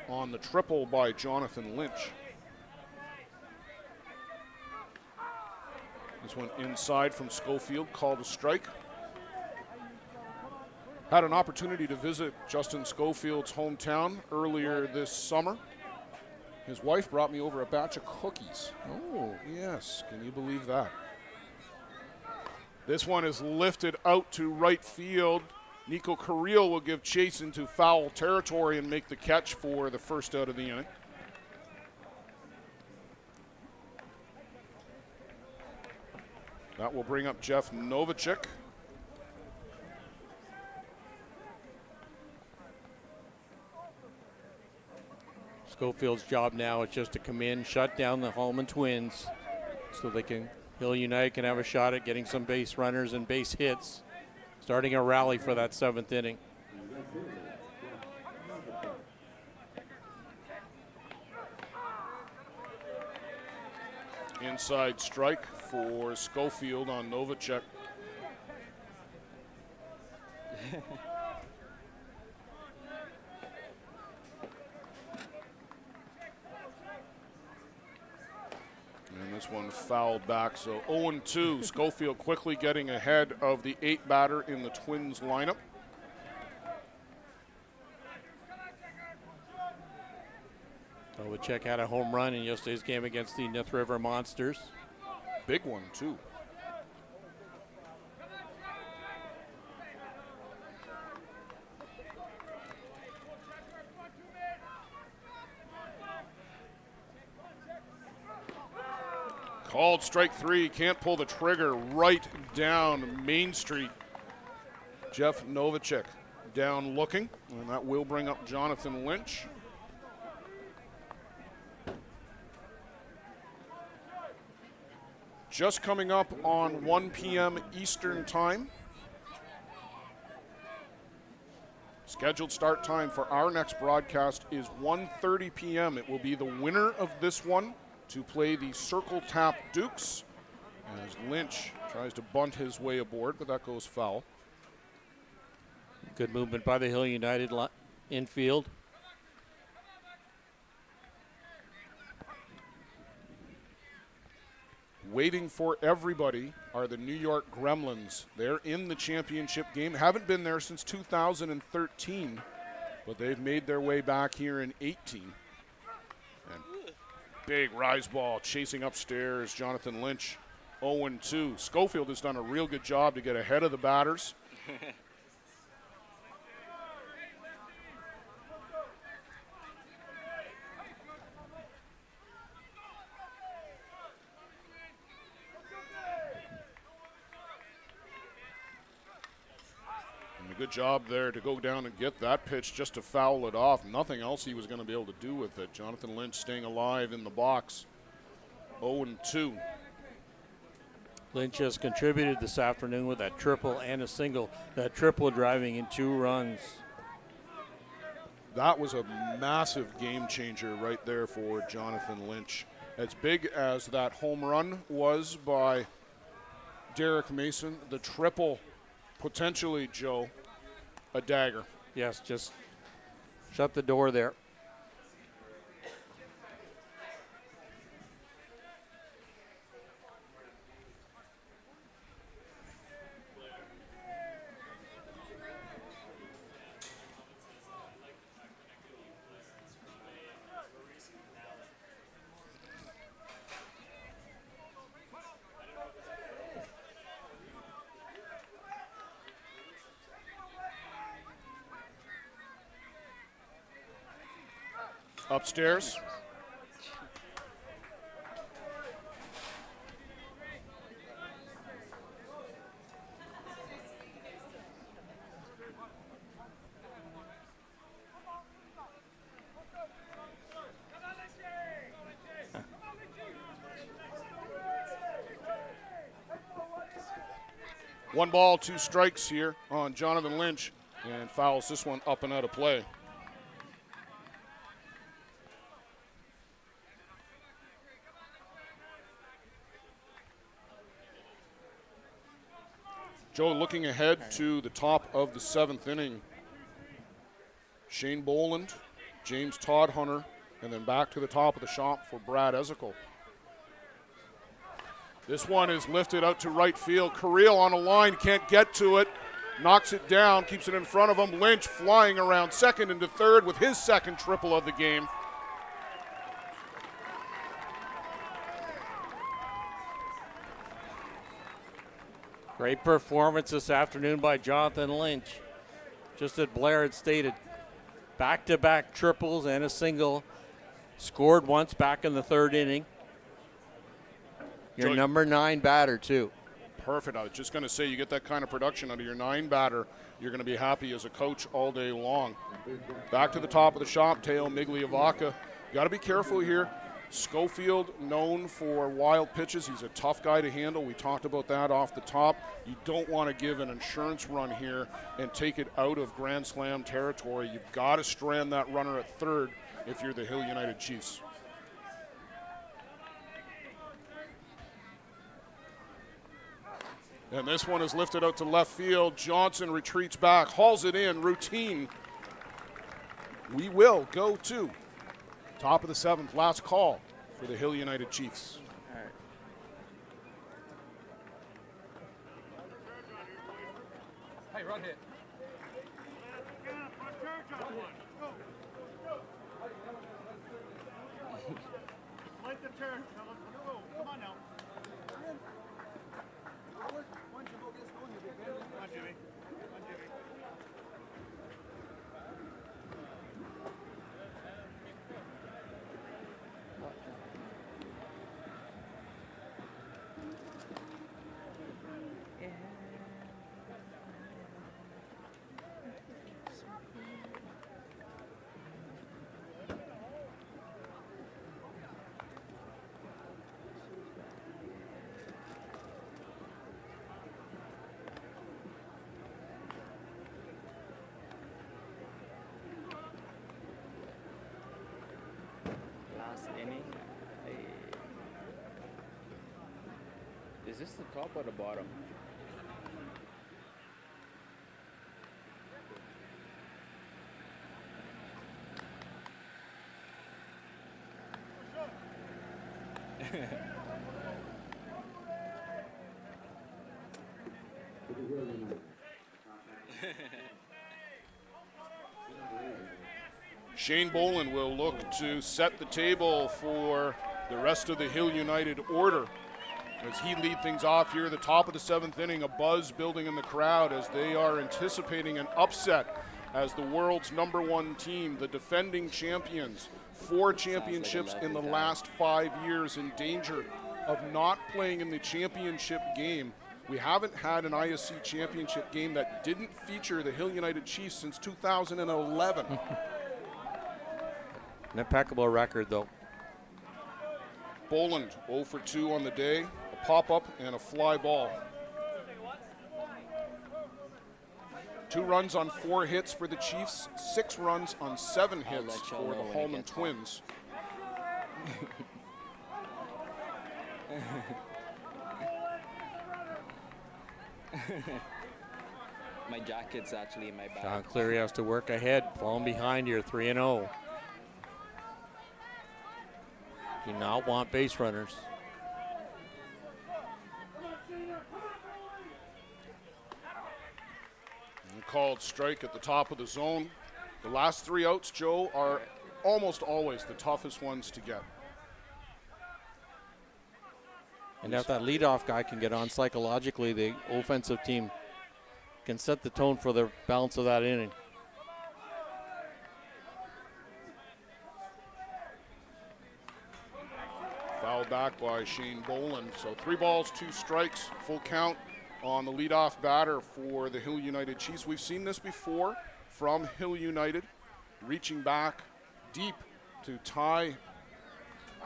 on the triple by Jonathan Lynch. This one inside from Schofield, called a strike. Had an opportunity to visit Justin Schofield's hometown earlier this summer. His wife brought me over a batch of cookies. Oh, yes. Can you believe that? This one is lifted out to right field. Nico Carrillo will give chase into foul territory and make the catch for the first out of the inning. That will bring up Jeff Novacek. Schofield's job now is just to come in, shut down the Hallman Twins so Hill United can have a shot at getting some base runners and base hits, starting a rally for that 7th inning. Inside strike for Schofield on Novacek. And this one fouled back, so 0-2. Schofield quickly getting ahead of the 8th batter in the Twins lineup. Novacek had a home run in yesterday's game against the North River Monsters. Big one, too. Called strike 3, can't pull the trigger, right down Main Street. Jeff Novacek down looking, and that will bring up Jonathan Lynch. Just coming up on 1 p.m. Eastern Time. Scheduled start time for our next broadcast is 1:30 p.m. It will be the winner of this one to play the Circle Tap Dukes as Lynch tries to bunt his way aboard, but that goes foul. Good movement by the Hill United infield. Waiting for everybody are the New York Gremlins. They're in the championship game. Haven't been there since 2013, but they've made their way back here in 18. And big rise ball chasing upstairs, Jonathan Lynch, 0-2. Schofield has done a real good job to get ahead of the batters. Good job there to go down and get that pitch just to foul it off. Nothing else he was going to be able to do with it. Jonathan Lynch staying alive in the box. 0-2. Lynch has contributed this afternoon with that triple and a single. That triple driving in 2 runs. That was a massive game changer right there for Jonathan Lynch. As big as that home run was by Derek Mason, the triple potentially, Joe, a dagger. Yes, just shut the door there. Upstairs. One ball, 2 strikes here on Jonathan Lynch, and fouls this one up and out of play. Joe, looking ahead to the top of the 7th inning. Shane Boland, James Todd-Hunter, and then back to the top of the shop for Brad Ezekiel. This one is lifted out to right field. Carril on a line, can't get to it. Knocks it down, keeps it in front of him. Lynch flying around second into third with his second triple of the game. Great performance this afternoon by Jonathan Lynch. Just as Blair had stated, back-to-back triples and a single. Scored once back in the 3rd inning. Your Joey, number 9 batter, too. Perfect. I was just going to say, you get that kind of production out of your 9 batter, you're going to be happy as a coach all day long. Back to the top of the shop, Teo Miglia Vaca. Got to be careful here. Schofield, known for wild pitches. He's a tough guy to handle. We talked about that off the top. You don't want to give an insurance run here and take it out of Grand Slam territory. You've got to strand that runner at third if you're the Hill United Chiefs. And this one is lifted out to left field. Johnson retreats back, hauls it in, routine. We will go to top of the 7th, last call for the Hill United Chiefs. All right. Hey, run hit. Light the turn, fellas. Come on now. Come on, Jimmy. Come on, Jimmy. Last inning. Is this the top or the bottom? Shane Boland will look to set the table for the rest of the Hill United order as he lead things off here, the top of the 7th inning. A buzz building in the crowd as they are anticipating an upset as the world's number 1 team, the defending champions, 4 championships in the last 5 years, in danger of not playing in the championship game. We haven't had an ISC championship game that didn't feature the Hill United Chiefs since 2011. An impeccable record, though. Boland 0 for 2 on the day, a pop-up and a fly ball. 2 runs on 4 hits for the Chiefs, 6 runs on 7 hits for the Hallman Twins. My jacket's actually in my bag. John Cleary has to work ahead, falling behind here, 3-0. Do not want base runners. And called strike at the top of the zone. The last 3 outs, Joe, are almost always the toughest ones to get. And if that leadoff guy can get on psychologically, the offensive team can set the tone for the balance of that inning. fouled back by Shane Boland. So 3 balls, 2 strikes, full count on the leadoff batter for the Hill United Chiefs. We've seen this before from Hill United, reaching back deep to tie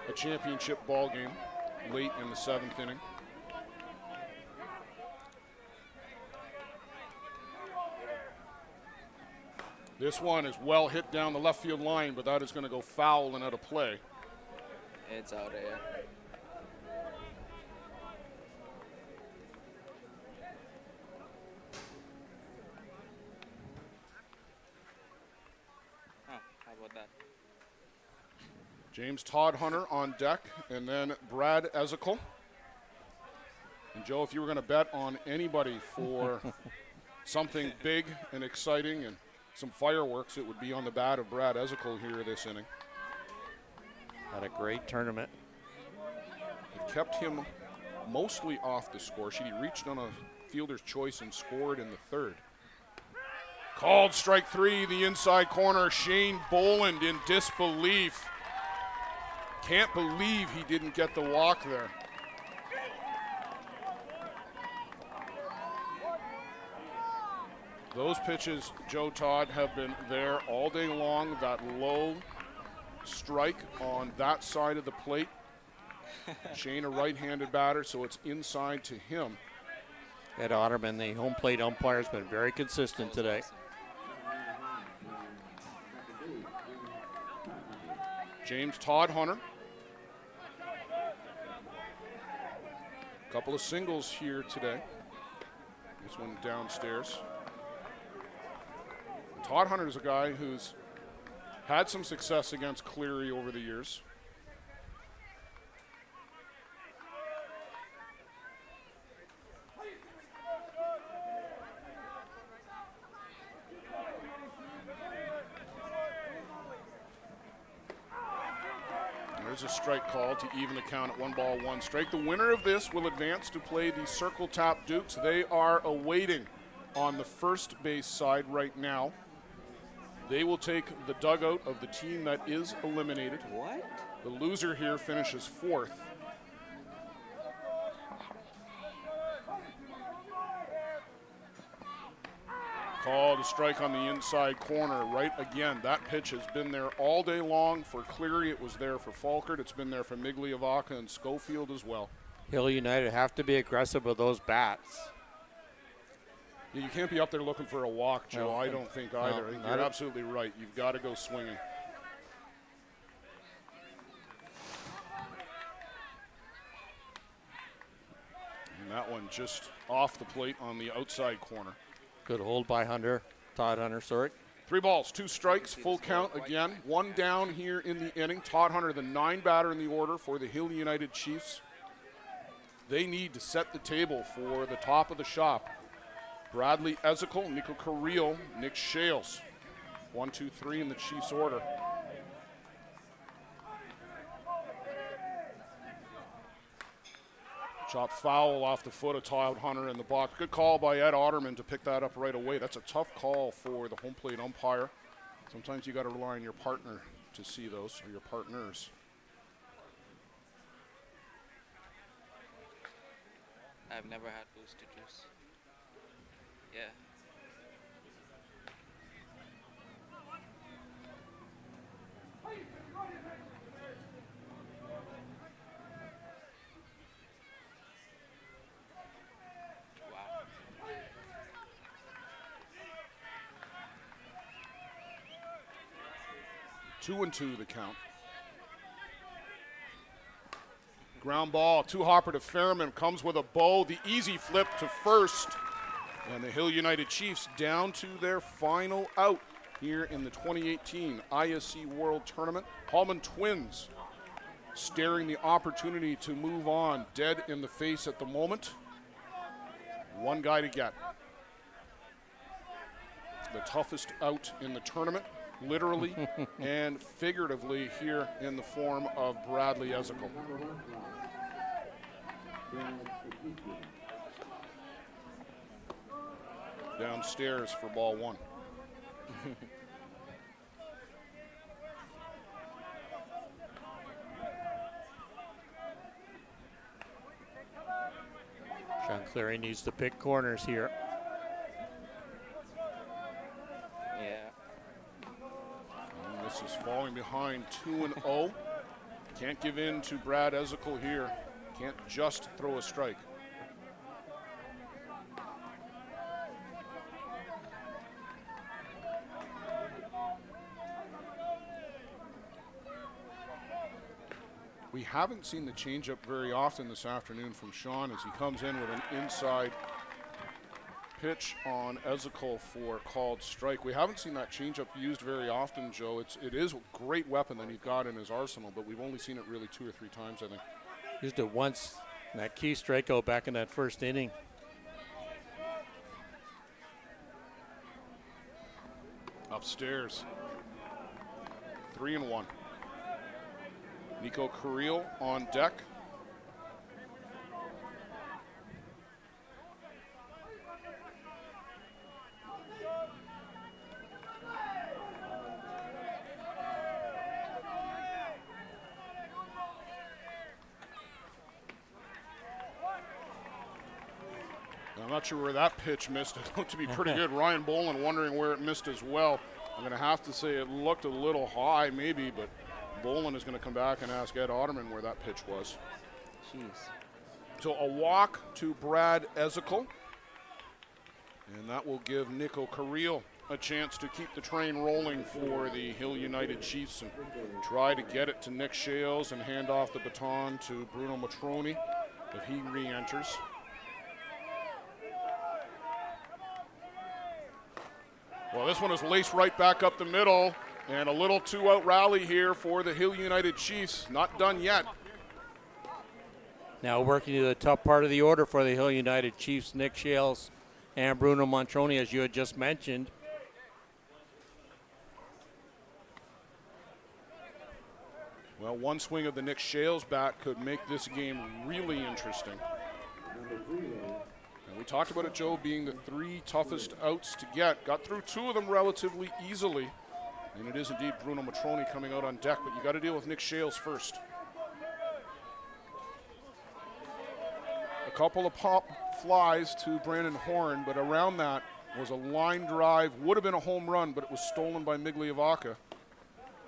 a championship ball game late in the 7th inning. This one is well hit down the left field line, but that is going to go foul and out of play. It's out there. Huh, how about that? James Todd Hunter on deck, and then Brad Ezekiel. And Joe, if you were going to bet on anybody for something big and exciting and some fireworks, it would be on the bat of Brad Ezekiel here this inning. Had a great tournament. It kept him mostly off the score sheet. He reached on a fielder's choice and scored in the 3rd. Called strike 3, the inside corner. Shane Boland in disbelief. Can't believe he didn't get the walk there. Those pitches, Joe Todd, have been there all day long. That low strike on that side of the plate. Shane, a right-handed batter, so it's inside to him. Ed Ottoman, the home plate umpire, has been very consistent today. James Todd Hunter. A couple of singles here today. This one downstairs. Todd Hunter is a guy who's had some success against Cleary over the years. There's a strike call to even the count at 1 ball, 1 strike. The winner of this will advance to play the Circle Tap Dukes. They are awaiting on the first base side right now. They will take the dugout of the team that is eliminated. What? The loser here finishes 4th. Call to strike on the inside corner, right again. That pitch has been there all day long for Cleary. It was there for Falkert. It's been there for Miglia, Vaca, and Schofield as well. Hill United have to be aggressive with those bats. Yeah, you can't be up there looking for a walk, Joe. No, I don't think either. no, I think not you're at- absolutely right. You've got to go swinging. And that one just off the plate on the outside corner. Good hold by Todd Hunter, sorry. 3 balls, 2 strikes, full count again. 1 down here in the inning. Todd Hunter, the 9 batter in the order for the Hill United Chiefs. They need to set the table for the top of the shop. Bradley Ezekiel, Nico Carrillo, Nick Shales. 1, 2, 3 in the Chiefs order. Chop foul off the foot of Todd Hunter in the box. Good call by Ed Ottoman to pick that up right away. That's a tough call for the home plate umpire. Sometimes you got to rely on your partner to see those, or your partners. I've never had boosted juice. Yeah. Wow. 2-2 the count. Ground ball, 2-hopper to Fairman, comes with a bow. The easy flip to first. And the Hill United Chiefs down to their final out here in the 2018 ISC World Tournament. Hallman Twins staring the opportunity to move on, dead in the face at the moment. 1 guy to get. The toughest out in the tournament, literally and figuratively, here in the form of Bradley Ezekiel. Downstairs for ball 1. Cleary needs to pick corners here. Yeah. And this is falling behind 2-0. Can't give in to Brad Ezekiel here. Can't just throw a strike. We haven't seen the changeup very often this afternoon from Sean as he comes in with an inside pitch on Ezekiel for called strike. We haven't seen that changeup used very often, Joe. It is a great weapon that he's got in his arsenal, but we've only seen it really 2 or 3 times, I think. Used it once in that key strikeout back in that first inning. Upstairs. 3-1. Nico Carrillo on deck. I'm not sure where that pitch missed. It looked to be pretty good. Ryan Boland wondering where it missed as well. I'm going to have to say it looked a little high maybe, but Boland is going to come back and ask Ed Ottoman where that pitch was. Jeez. So a walk to Brad Ezekiel. And that will give Nico Carrillo a chance to keep the train rolling for the Hill United Chiefs and try to get it to Nick Shales and hand off the baton to Bruno Matroni if he re-enters. Well, this one is laced right back up the middle, and a little 2-out rally here for the Hill United Chiefs. Not done yet. Now working to the top part of the order for the Hill United Chiefs, Nick Shales and Bruno Matroni, as you had just mentioned. Well, one swing of the Nick Shales bat could make this game really interesting. And we talked about it, Joe, being the 3 toughest outs to get. Got through 2 of them relatively easily. And it is indeed Bruno Matroni coming out on deck, but you got to deal with Nick Shales first. A couple of pop flies to Brandon Horn, but around that was a line drive. Would have been a home run, but it was stolen by Miglia Vaca.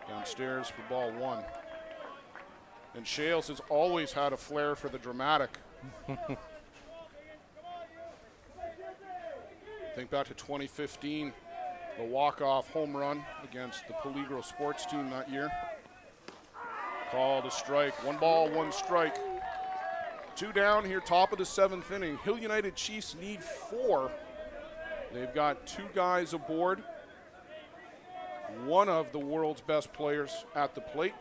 Downstairs for ball 1. And Shales has always had a flair for the dramatic. Think back to 2015, the walk-off home run against the Peligro sports team that year. Called a strike. 1 ball, 1 strike. 2 down here, top of the 7th inning. Hill United Chiefs need 4. They've got 2 guys aboard. One of the world's best players at the plate.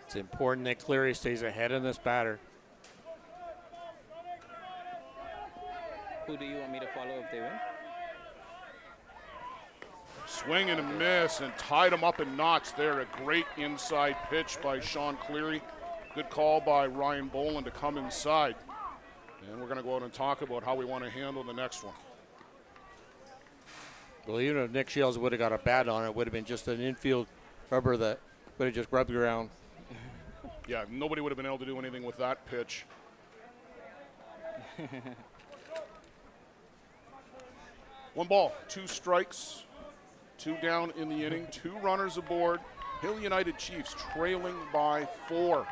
It's important that Cleary stays ahead of this batter. Who do you want me to follow if they win? Swing and a miss and tied him up in knots there. A great inside pitch by Sean Cleary. Good call by Ryan Boland to come inside. And we're going to go out and talk about how we want to handle the next one. Well, even if Nick Shales would have got a bat on it, it would have been just an infield rubber that would have just rubbed the ground. Yeah, nobody would have been able to do anything with that pitch. 1 ball, 2 strikes, 2 down in the inning, 2 runners aboard. Hill United Chiefs trailing by 4.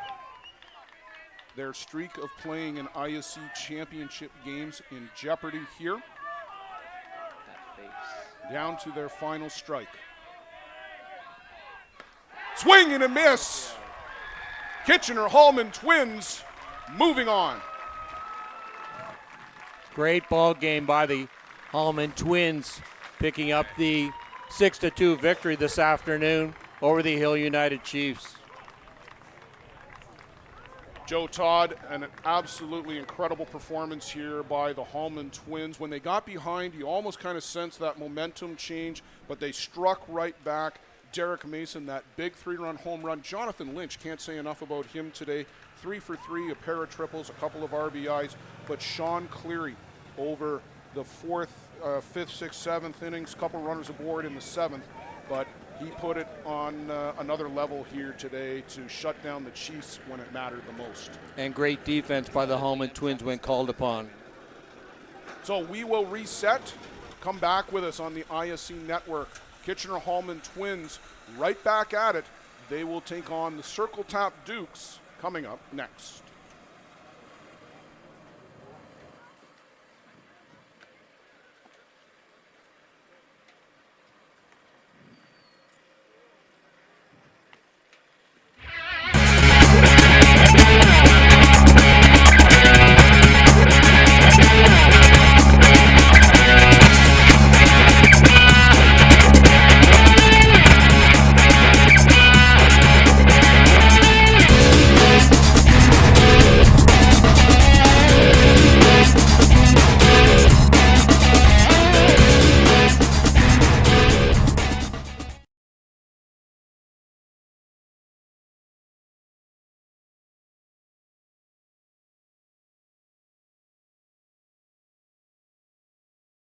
Their streak of playing in ISC championship games in jeopardy here. That face. Down to their final strike. Swing and a miss. Kitchener-Hallman Twins moving on. Great ball game by the Hallman Twins, picking up the 6-2 victory this afternoon over the Hill United Chiefs. Joe Todd, an absolutely incredible performance here by the Hallman Twins. When they got behind, you almost kind of sensed that momentum change, but they struck right back. Derek Mason, that big 3-run home run. Jonathan Lynch, can't say enough about him today. 3 for 3, a pair of triples, a couple of RBIs. But Sean Cleary over the 4th, 5th, 6th, 7th innings, couple runners aboard in the 7th. But he put it on another level here today to shut down the Chiefs when it mattered the most. And great defense by the Hallman Twins when called upon. So we will reset. Come back with us on the ISC network. Kitchener-Hallman Twins right back at it. They will take on the Circle Tap Dukes coming up next.